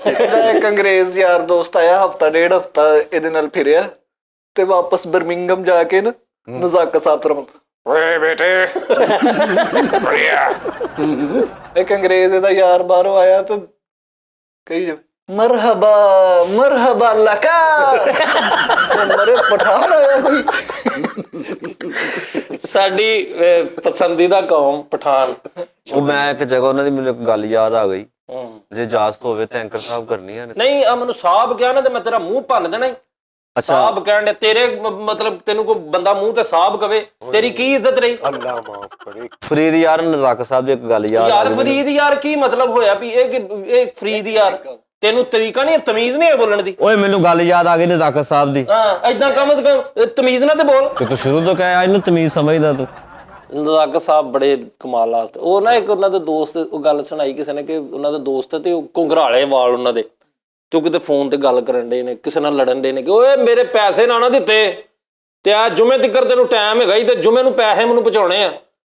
ਇਹਦਾ ਇੱਕ ਅੰਗਰੇਜ਼ ਯਾਰ ਦੋਸਤ ਆਇਆ, ਡੇਢ ਹਫ਼ਤਾ ਇਹਦੇ ਨਾਲ ਫਿਰਿਆ ਤੇ ਵਾਪਸ ਬਰਮਿੰਗਮ ਜਾ ਕੇ ਨਾ ਨਜ਼ਾਕਤ ਸਾਹਿਬ ਤਰ੍ਹਾਂ ਓਏ ਬੇਟੇ ਬੜੀਆ। ਇੱਕ ਅੰਗਰੇਜ਼ ਇਹਦਾ ਯਾਰ ਬਾਹਰੋਂ ਆਇਆ ਤੇ ਕਹੀ ਜਾਵੇ ਮਰਹਬਾ ਮਰਹਬਾ ਲਕਾ, ਮਰੇ ਪਠਾਨ ਆਇਆ ਕੋਈ। ਸਾਡੀ ਪਸੰਦੀਦਾ ਕੌਮ ਪਠਾਨ। ਉਹ ਮੈਂ ਇੱਕ ਜਗ੍ਹਾ ਉਹਨਾਂ ਦੀ ਮੈਨੂੰ ਇੱਕ ਗੱਲ ਯਾਦ ਆ ਗਈ, ਜੇ ਇਜਾਜ਼ਤ ਹੋਵੇ ਤਾਂ ਐਂਕਰ ਸਾਹਿਬ ਕਰਨੀਆਂ ਨੇ। ਨਹੀਂ ਆ ਮੈਨੂੰ ਸਾਹਬ ਕਿਹਾ ਨਾ ਤੇ ਮੈਂ ਤੇਰਾ ਮੂੰਹ ਭੰਨ ਦੇਣਾ। ਸਾਹਬ ਕਹਿਣ ਦੇ ਤੇਰੇ ਮਤਲਬ ਤੈਨੂੰ ਕੋਈ ਬੰਦਾ ਮੂੰਹ ਤੇ ਸਾਹਬ ਕਵੇ ਤੇਰੀ ਕੀ ਇੱਜ਼ਤ ਰਹੀ? ਅੱਲਾ ਮਾਫ ਕਰੇ। ਫਰੀਦ ਯਾਰ ਨਜ਼ਾਕਤ ਸਾਹਿਬ ਦੀ ਇੱਕ ਗੱਲ ਯਾਦ ਆ ਯਾਰ ਗਈ ਫਰੀਦ ਯਾਰ ਕੀ ਮਤਲਬ ਹੋਇਆ ਵੀ ਇਹ ਫਰੀਦ ਯਾਰ ਤੈਨੂੰ ਤਰੀਕਾ ਨਹੀਂ, ਤਮੀਜ਼ ਨਹੀਂ ਹੈ ਬੋਲਣ ਦੀ। ਓਏ ਮੈਨੂੰ ਗੱਲ ਯਾਦ ਆ ਗਈ ਨਜ਼ਾਕਤ ਸਾਹਿਬ ਦੀ। ਹਾਂ ਏਦਾਂ ਕਮ ਸੇ ਕਮ ਤਮੀਜ਼ ਨਾਲ ਤੇ ਬੋਲ। ਤੇ ਤੂੰ ਸ਼ੁਰੂ ਤੋਂ ਕਹਿਆ ਇਹਨੂੰ ਤਮੀਜ਼ ਸਮਝਦਾ ਤੂੰ। ਨਜ਼ਾਕਤ ਸਾਹਿਬ ਬੜੇ ਕਮਾਲ ਆ। ਉਹ ਨਾ ਇੱਕ ਉਹਨਾਂ ਦੇ ਦੋਸਤ, ਉਹ ਗੱਲ ਸੁਣਾਈ ਕਿਸੇ ਨੇ ਕਿ ਉਹਨਾਂ ਦੇ ਦੋਸਤ ਤੇ ਉਹ ਘੁੰਘਰਾਲੇ ਵਾਲ ਉਹਨਾਂ ਦੇ, ਤੇ ਉਹ ਕਿਤੇ ਫੋਨ ਤੇ ਗੱਲ ਕਰਨ ਦੇ ਨੇ, ਕਿਸੇ ਨਾਲ ਲੜਨ ਦੇ ਨੇ ਕਿ ਓਏ ਮੇਰੇ ਪੈਸੇ ਨਾ ਦਿੱਤੇ ਤੇ ਆ ਜੁਮੇ ਤੀਕਰ ਤੈਨੂੰ ਟਾਈਮ ਹੈਗਾ ਹੀ ਤੇ ਜੁਮੇ ਨੂੰ ਪੈਸੇ ਮੈਨੂੰ ਪਹੁੰਚਾਉਣੇ ਆ।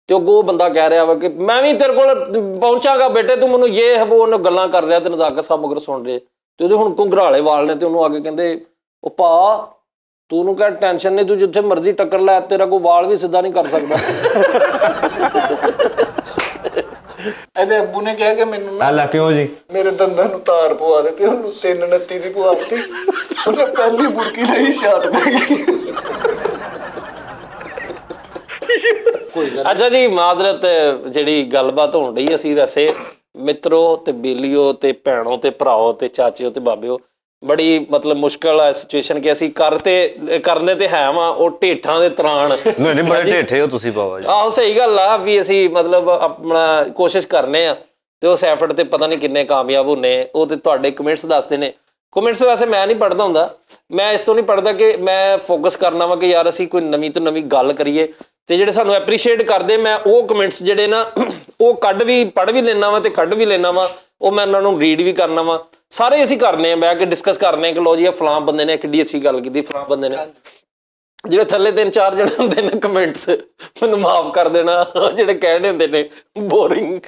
ਤੇ ਉਹ ਬੰਦਾ ਕਹਿ ਰਿਹਾ ਵਾ ਕਿ ਮੈਂ ਵੀ ਤੇਰੇ ਕੋਲ ਪਹੁੰਚਾਂਗਾ ਬੇਟੇ, ਤੂੰ ਮੈਨੂੰ ਇਹ ਉਹ ਉਹਨੂੰ ਗੱਲਾਂ ਕਰ ਰਿਹਾ ਤੇ ਨਜ਼ਾਕਤ ਸਾਹਿਬ ਮਗਰ ਸੁਣ ਰਹੇ ਤੇ ਉਹਦੇ ਹੁਣ ਘੁੰਘਰਾਲੇ ਵਾਲ ਨੇ ਤੇ ਉਹਨੂੰ ਆ ਕੇ ਕਹਿੰਦੇ ਉਹ ਭਾ ਤੂੰ ਉਹਨੂੰ ਕਹਿ ਟੈਨਸ਼ਨ ਨਹੀਂ, ਤੂੰ ਜਿੱਥੇ ਮਰਜ਼ੀ ਟੱਕਰ ਲੈ, ਤੇਰਾ ਕੋਈ ਵਾਲ ਵੀ ਸਿੱਧਾ ਨਹੀਂ ਕਰ ਸਕਦਾ। ਇਹਦੇ ਅੱਬੂ ਨੇ ਕਿਹਾ ਕਿ ਮੈਨੂੰ ਨਾ ਲੈ ਕਿਉਂ ਜੀ? ਮੇਰੇ ਦੰਦਾਂ ਨੂੰ ਤਾਰ ਪਵਾ ਦੇ ਤੇ ਉਹਨੂੰ 329 ਦੀ ਪਵਾਤੀ। ਉਹਨੇ ਪਹਿਲੀ ਬੁਰਕੀ ਲਈ ਸ਼ਾਟ ਪੈ ਗਈ। ਅੱਛਾ ਜੀ, ਮਾਜ਼ਰਤ ਜਿਹੜੀ ਗੱਲਬਾਤ ਹੋਣ ਰਹੀ, ਅਸੀਂ ਵੈਸੇ ਮਿੱਤਰੋ ਤੇ ਬੇਲੀਓ ਤੇ ਭੈਣੋ ਤੇ ਭਰਾਓ ਤੇ ਚਾਚਿਓ ਤੇ ਬਾਬਿਓ, ਬੜੀ ਮਤਲਬ ਮੁਸ਼ਕਲ ਆ ਸਿਚੁਏਸ਼ਨ ਕਿ ਅਸੀਂ ਕਰਨੇ ਤੇ ਹੈ ਵਾਂ ਉਹ ਢੇਠਾਂ ਦੇ ਤਰਾਣ। ਨਹੀਂ ਬੜੇ ਢੇਠੇ ਹੋ ਤੁਸੀਂ ਬਾਬਾ ਜੀ। ਆਹੋ ਸਹੀ ਗੱਲ ਆ ਵੀ ਅਸੀਂ ਮਤਲਬ ਆਪਣਾ ਕੋਸ਼ਿਸ਼ ਕਰਨੇ ਆ ਤੇ ਉਸ ਐਫਰਟ ਤੇ ਪਤਾ ਨਹੀਂ ਕਿੰਨੇ ਕਾਮਯਾਬ ਹੁੰਨੇ। ਉਹ ਤੇ ਤੁਹਾਡੇ ਕਮੈਂਟਸ ਦੱਸਦੇ ਨੇ। ਕਮੈਂਟਸ ਵੈਸੇ ਮੈਂ ਨਹੀਂ ਪੜ੍ਹਦਾ ਹੁੰਦਾ, ਮੈਂ ਇਸ ਤੋਂ ਨਹੀਂ ਪੜ੍ਹਦਾ ਕਿ ਮੈਂ ਫੋਕਸ ਕਰਨਾ ਵਾ ਕਿ ਯਾਰ ਅਸੀਂ ਕੋਈ ਨਵੀਂ ਤੋਂ ਨਵੀਂ ਗੱਲ ਕਰੀਏ ਤੇ ਜਿਹੜੇ ਸਾਨੂੰ ਐਪਰੀਸ਼ੀਏਟ ਕਰਦੇ, ਮੈਂ ਉਹ ਕਮੈਂਟਸ ਜਿਹੜੇ ਨਾ ਉਹ ਪੜ੍ਹ ਵੀ ਲੈਣਾ ਵਾ ਤੇ ਕੱਢ ਵੀ ਲੈਣਾ ਵਾ, ਉਹ ਮੈਂ ਉਹਨਾਂ ਨੂੰ ਰੀਡ ਵੀ ਕਰਨਾ ਵਾ। ਸਾਰੇ ਅਸੀਂ ਕਰਨੇ ਆ, ਬਹਿ ਕੇ ਡਿਸਕਸ ਕਰਨੇ ਕਿ ਲੋ ਜੀ ਫਲਾਂ ਬੰਦੇ ਨੇ ਕਿੱਡੀ ਅੱਛੀ ਗੱਲ ਕੀਤੀ, ਫਲਾਂ ਬੰਦੇ ਨੇ। ਜਿਹੜੇ ਥੱਲੇ 3-4 ਜਣੇ ਹੁੰਦੇ ਨੇ ਕਮੈਂਟਸ, ਮੈਨੂੰ ਮਾਫ ਕਰ ਦੇਣਾ, ਜਿਹੜੇ ਕਹਿੰਦੇ ਹੁੰਦੇ ਨੇ ਬੋਰਿੰਗ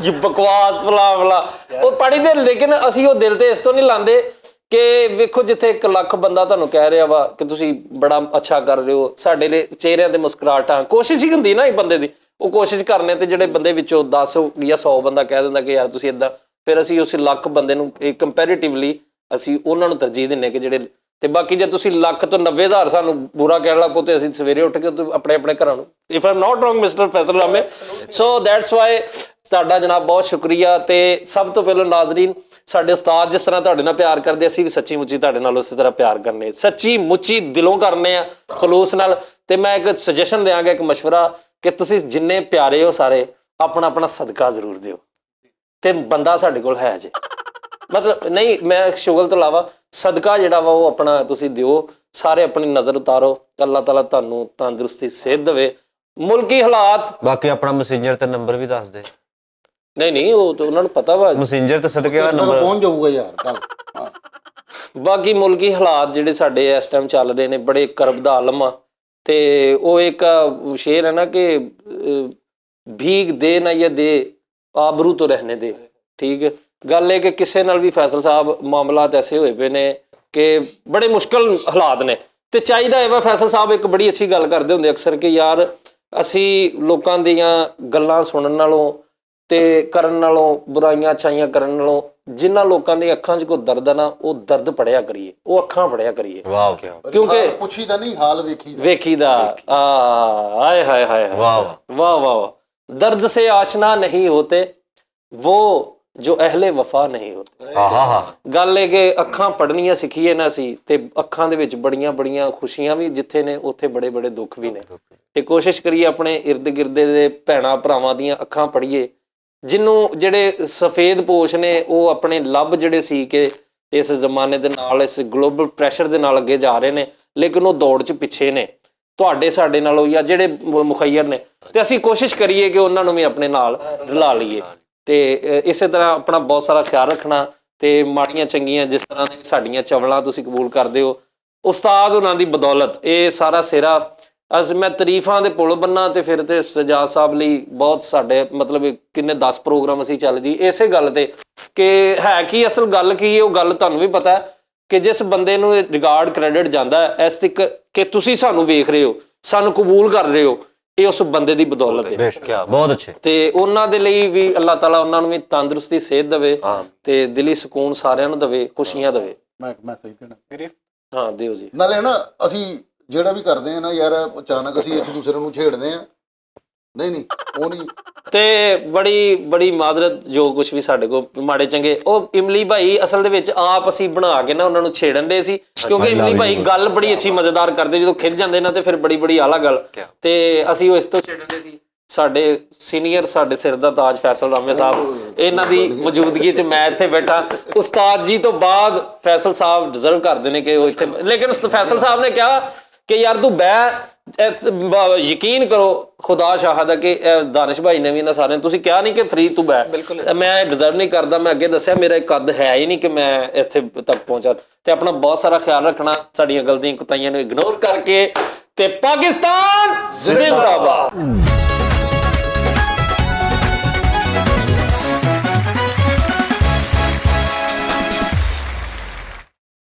ਜੀ ਬਕਵਾਸ ਫਲਾ ਉਹ ਪੜ੍ਹੀ ਦੇ, ਲੇਕਿਨ ਅਸੀਂ ਉਹ ਦਿਲ ਤੇ ਇਸ ਤੋਂ ਨਹੀਂ ਲਾਉਂਦੇ ਕਿ ਵੇਖੋ ਜਿੱਥੇ 1 ਲੱਖ ਬੰਦਾ ਤੁਹਾਨੂੰ ਕਹਿ ਰਿਹਾ ਵਾ ਕਿ ਤੁਸੀਂ ਬੜਾ ਅੱਛਾ ਕਰ ਰਹੇ ਹੋ, ਸਾਡੇ ਲਈ ਚਿਹਰਿਆਂ ਤੇ ਮੁਸਕਰਾਹਟਾਂ, ਕੋਸ਼ਿਸ਼ ਹੀ ਹੁੰਦੀ ਨਾ ਇੱਕ ਬੰਦੇ ਦੀ, ਉਹ ਕੋਸ਼ਿਸ਼ ਕਰਨੇ ਤੇ ਜਿਹੜੇ ਬੰਦੇ ਵਿੱਚੋਂ 10 ਜਾਂ 100 ਬੰਦਾ ਕਹਿ ਦਿੰਦਾ ਕਿ ਯਾਰ ਤੁਸੀਂ ਏਦਾਂ, ਫਿਰ ਅਸੀਂ ਉਸ ਲੱਖ ਬੰਦੇ ਨੂੰ ਕੰਪੈਰੀਟਿਵਲੀ ਅਸੀਂ ਉਹਨਾਂ ਨੂੰ ਤਰਜੀਹ ਦਿੰਦੇ ਕਿ ਜਿਹੜੇ, ਤੇ ਬਾਕੀ ਜੇ ਤੁਸੀਂ 1,00,000 ਤੋਂ 90,000 ਸਾਨੂੰ ਬੁਰਾ ਕਹਿਣ ਲੱਗ ਪਓ ਤੇ ਅਸੀਂ ਸਵੇਰੇ ਉੱਠ ਕੇ ਆਪਣੇ ਘਰਾਂ ਨੂੰ, if I am not wrong mister Faisal Rame. So that's Y ਤੁਹਾਡਾ ਜਨਾਬ ਬਹੁਤ ਸ਼ੁਕਰੀਆ। ਤੇ ਸਭ ਤੋਂ ਪਹਿਲਾਂ ਨਾਜ਼ਰੀਨ, ਸਾਡੇ ਉਸਤਾਦ ਜਿਸ ਤਰ੍ਹਾਂ ਤੁਹਾਡੇ ਨਾਲ ਪਿਆਰ ਕਰਦੇ, ਅਸੀਂ ਵੀ ਸੱਚੀ ਮੁੱਚੀ ਤੁਹਾਡੇ ਨਾਲ ਉਸੇ ਤਰ੍ਹਾਂ ਪਿਆਰ ਕਰਨੇ, ਸੱਚੀ ਮੁੱਚੀ ਦਿਲੋਂ ਕਰਨੇ ਆ, ਖਲੂਸ ਨਾਲ। ਤੇ ਮੈਂ ਇੱਕ ਸੁਜੈਸ਼ਨ ਦਿਆਂਗਾ, ਇੱਕ ਮਸ਼ਵਰਾ ਕਿ ਤੁਸੀਂ ਜਿੰਨੇ ਪਿਆਰੇ ਹੋ ਸਾਰੇ, ਆਪਣਾ ਸਦਕਾ ਜ਼ਰੂਰ ਦਿਓ। ਤੇ ਬੰਦਾ ਸਾਡੇ ਕੋਲ ਹੈ ਜੇ, ਮਤਲਬ ਨਹੀਂ, ਮੈਂ ਸ਼ੁਗਲ ਤੋਂ ਇਲਾਵਾ ਸਦਕਾ ਜਿਹੜਾ ਵਾ ਉਹ ਆਪਣਾ ਤੁਸੀਂ ਦਿਓ ਸਾਰੇ, ਆਪਣੀ ਨਜ਼ਰ ਉਤਾਰੋ। ਅੱਲਾਹ ਤਾਲਾ ਤੁਹਾਨੂੰ ਤੰਦਰੁਸਤੀ ਸਿਹਤ ਦੇਵੇ। ਮੁਲਕੀ ਹਾਲਾਤ, ਬਾਕੀ ਆਪਣਾ ਮੈਸੇਂਜਰ ਤੇ ਨੰਬਰ ਵੀ ਦੱਸ ਦੇ। ਨਹੀਂ ਉਹ ਤਾਂ ਉਹਨਾਂ ਨੂੰ ਪਤਾ ਵਾ, ਮੈਸੇਂਜਰ ਤੇ ਸਦਕੇ ਦਾ ਨੰਬਰ ਪਹੁੰਚ ਜਾਊਗਾ ਯਾਰ। ਬਾਕੀ ਮੁਲਕੀ ਹਾਲਾਤ ਜਿਹੜੇ ਸਾਡੇ ਇਸ ਟਾਈਮ ਚੱਲ ਰਹੇ ਨੇ ਬੜੇ ਕਰਬ ਦਾ ਆਲਮ ਆ। ਤੇ ਉਹ ਇੱਕ ਸ਼ੇਰ ਹੈ ਨਾ ਕਿ ਭੀਗ ਦੇ ਨਾ ਜਾਂ ਦੇ ਆਬਰੂ ਤੋਂ ਰਹਿਣੇ ਦੇ। ਠੀਕ ਹੈ, ਗੱਲ ਇਹ ਕਿ ਕਿਸੇ ਨਾਲ ਵੀ ਫੈਸਲ ਸਾਹਿਬ ਮਾਮਲਾਤ ਐਸੇ ਹੋਏ ਪਏ ਨੇ ਕਿ ਬੜੇ ਮੁਸ਼ਕਲ ਹਾਲਾਤ ਨੇ। ਤੇ ਚਾਹੀਦਾ ਹੈ ਵਾ, ਫੈਸਲ ਸਾਹਿਬ ਇੱਕ ਬੜੀ ਅੱਛੀ ਗੱਲ ਕਰਦੇ ਹੁੰਦੇ ਅਕਸਰ ਕਿ ਯਾਰ ਅਸੀਂ ਲੋਕਾਂ ਦੀਆਂ ਗੱਲਾਂ ਸੁਣਨ ਨਾਲੋਂ ਤੇ ਕਰਨ ਨਾਲੋਂ, ਬੁਰਾਈਆਂ ਅੱਛਾਈਆਂ ਕਰਨ ਨਾਲੋਂ, ਜਿਨ੍ਹਾਂ ਲੋਕਾਂ ਦੀ ਅੱਖਾਂ 'ਚ ਕੋਈ ਦਰਦ ਆ ਨਾ, ਉਹ ਦਰਦ ਪੜਿਆ ਕਰੀਏ, ਉਹ ਅੱਖਾਂ ਪੜਿਆ ਕਰੀਏ। ਵਾਹ ਕਿਉਂਕਿ ਪੁੱਛੀਦਾ ਨਹੀਂ, ਹਾਲ ਵੇਖੀਦਾ। ਆਏ ਹਾਏ ਹਾਏ, ਵਾਹ ਵਾਹ ਵਾਹ। दर्द से आशना नहीं होते वो जो अहले वफा नहीं होते। ਗੱਲ ਇਹ ਕਿ ਅੱਖਾਂ ਪੜ੍ਹਨੀਆਂ ਸਿੱਖੀਏ ਨਾ ਅਸੀਂ, ਤੇ ਅੱਖਾਂ ਦੇ ਵਿੱਚ ਬੜੀਆਂ ਬੜੀਆਂ ਖੁਸ਼ੀਆਂ ਵੀ ਜਿੱਥੇ ਨੇ, ਉੱਥੇ ਬੜੇ ਬੜੇ ਦੁੱਖ ਵੀ ਨੇ। ਤੇ ਕੋਸ਼ਿਸ਼ ਕਰੀਏ ਆਪਣੇ ਇਰਦ ਗਿਰਦੇ ਦੇ ਭੈਣਾਂ ਭਰਾਵਾਂ ਦੀਆਂ ਅੱਖਾਂ ਪੜ੍ਹੀਏ, ਜਿਹਨੂੰ ਜਿਹੜੇ ਸਫੇਦ ਪੋਸ਼ ਨੇ ਉਹ ਆਪਣੇ ਲੱਭ ਜਿਹੜੇ ਸੀ ਕਿ ਇਸ ਜ਼ਮਾਨੇ ਦੇ ਨਾਲ, ਇਸ ਗਲੋਬਲ ਪ੍ਰੈਸ਼ਰ ਦੇ ਨਾਲ ਅੱਗੇ ਜਾ ਰਹੇ ਨੇ, ਲੇਕਿਨ ਉਹ ਦੌੜ 'ਚ ਪਿੱਛੇ ਨੇ ਤੁਹਾਡੇ ਸਾਡੇ ਨਾਲੋਂ, ਜਾਂ ਜਿਹੜੇ ਮੁਖੱਯਰ ਨੇ। ਤੇ ਅਸੀਂ ਕੋਸ਼ਿਸ਼ ਕਰੀਏ ਕਿ ਉਹਨਾਂ ਨੂੰ ਵੀ ਆਪਣੇ ਨਾਲ ਰਲਾ ਲਈਏ। ਤੇ ਇਸੇ ਤਰ੍ਹਾਂ ਆਪਣਾ ਬਹੁਤ ਸਾਰਾ ਖਿਆਲ ਰੱਖਣਾ ਤੇ ਮਾੜੀਆਂ ਚੰਗੀਆਂ ਜਿਸ ਤਰ੍ਹਾਂ ਦੇ ਸਾਡੀਆਂ ਚਵਲਾਂ ਤੁਸੀਂ ਕਬੂਲ ਕਰਦੇ ਹੋ ਉਸਤਾਦ ਉਹਨਾਂ ਦੀ ਬਦੌਲਤ ਇਹ ਸਾਰਾ ਸਿਰਾ ਅਸ ਮੈਂ ਤਾਰੀਫਾਂ ਦੇ ਪੁਲ ਬੰਨਾ ਤੇ ਫਿਰ ਤੇ ਸਜਾਦ ਸਾਹਿਬ ਲਈ ਬਹੁਤ ਸਾਡੇ ਮਤਲਬ ਕਿੰਨੇ 10 ਪ੍ਰੋਗਰਾਮ ਅਸੀਂ ਚੱਲ ਜੀ ਇਸੇ ਗੱਲ ਤੇ ਕਿ ਹੈ ਕੀ ਅਸਲ ਗੱਲ ਕੀ ਹੈ ਉਹ ਗੱਲ ਤੁਹਾਨੂੰ ਵੀ ਪਤਾ ਹੈ ਕਿ ਜਿਸ ਬੰਦੇ ਨੂੰ ਰਿਗਾਰਡ ਕ੍ਰੈਡਿਟ ਜਾਂਦਾ ਹੈ ਇਸ ਤੱਕ ਕਿ ਤੁਸੀਂ ਸਾਨੂੰ ਵੇਖ ਰਹੇ ਹੋ ਸਾਨੂੰ ਕਬੂਲ ਕਰ ਰਹੇ ਹੋ ਇਹ ਉਸ ਬੰਦੇ ਦੀ ਬਦੌਲਤ ਹੈ ਬੇਸ਼ੱਕ ਬਹੁਤ ਅੱਛੇ ਤੇ ਉਹਨਾਂ ਦੇ ਲਈ ਵੀ ਅੱਲਾਹ ਤਾਲਾ ਉਹਨਾਂ ਨੂੰ ਵੀ ਤੰਦਰੁਸਤੀ ਸਿਹਤ ਦੇਵੇ ਤੇ ਦਿਲੀ ਸਕੂਨ ਸਾਰਿਆਂ ਨੂੰ ਦੇਵੇ ਖੁਸ਼ੀਆਂ ਦੇਵੇ ਮੈਂ ਸਹੀ ਦੇਣਾ ਹਾਂ ਦਿਓ ਜੀ ਨਾਲੇ ਨਾ ਅਸੀਂ ਜਿਹੜਾ ਵੀ ਕਰਦੇ ਆ ਨਾ ਯਾਰ ਅਚਾਨਕ ਅਸੀਂ ਇੱਕ ਦੂਸਰੇ ਨੂੰ ਛੇੜਦੇ ਆ ਨਹੀਂ ਉਹ ਨਹੀਂ ਤੇ ਬੜੀ ਮਾਜ਼ਰਤ ਜੋ ਕੁਝ ਵੀ ਸਾਡੇ ਕੋਲ ਮਾੜੇ ਚੰਗੇ ਉਹ ਇਮਲੀ ਭਾਈ ਅਸਲ ਦੇ ਵਿੱਚ ਆਪ ਅਸੀਂ ਬਣਾ ਕੇ ਨਾ ਉਹਨਾਂ ਨੂੰ ਛੇੜਨ ਦੇ ਸੀ ਕਿਉਂਕਿ ਇਮਲੀ ਭਾਈ ਗੱਲ ਬੜੀ ਅੱਛੀ ਮਜ਼ੇਦਾਰ ਕਰਦੇ ਜਦੋਂ ਖਿੱਚ ਜਾਂਦੇ ਨਾ ਤੇ ਫਿਰ ਬੜੀ ਆਲਾ ਗੱਲ ਤੇ ਅਸੀਂ ਉਹ ਇਸ ਤੋਂ ਛੇੜਨ ਦੇ ਸੀ ਸਾਡੇ ਸੀਨੀਅਰ ਸਾਡੇ ਸਿਰ ਦਾ ਤਾਜ ਫੈਸਲ ਰਾਮੇ ਸਾਹਿਬ ਇਹਨਾਂ ਦੀ ਮੌਜੂਦਗੀ 'ਚ ਮੈਂ ਇੱਥੇ ਬੈਠਾ ਉਸਤਾਦ ਜੀ ਤੋਂ ਬਾਅਦ ਫੈਸਲ ਸਾਹਿਬ ਡਿਜ਼ਰਵ ਕਰਦੇ ਨੇ ਕਿ ਉਹ ਇੱਥੇ ਲੇਕਿਨ ਫੈਸਲ ਸਾਹਿਬ ਨੇ ਕਿਹਾ ਕਿ ਯਾਰ ਤੂੰ ਬਹਿ ਯਕੀਨ ਕਰੋ ਖੁਦਾ ਸ਼ਾਹਦ ਹੈ ਕਿ ਦਾਨਿਸ਼ ਭਾਈ ਨੇ ਵੀ ਇਹਨਾਂ ਸਾਰਿਆਂ ਤੁਸੀਂ ਕਿਹਾ ਨਹੀਂ ਕਿ ਫਰੀ ਤੂੰ ਬਹਿ ਮੈਂ ਡਿਜ਼ਰਵ ਨਹੀਂ ਕਰਦਾ ਮੈਂ ਅੱਗੇ ਦੱਸਿਆ ਮੇਰਾ ਕੱਦ ਹੈ ਹੀ ਨਹੀਂ ਕਿ ਮੈਂ ਇੱਥੇ ਤੱਕ ਪਹੁੰਚਾ ਤੇ ਆਪਣਾ ਬਹੁਤ ਸਾਰਾ ਖਿਆਲ ਰੱਖਣਾ ਸਾਡੀਆਂ ਗਲਤੀਆਂ ਕੁਤਾਈਆਂ ਨੂੰ ਇਗਨੋਰ ਕਰਕੇ ਤੇ ਪਾਕਿਸਤਾਨ ਜ਼ਿੰਦਾਬਾਦ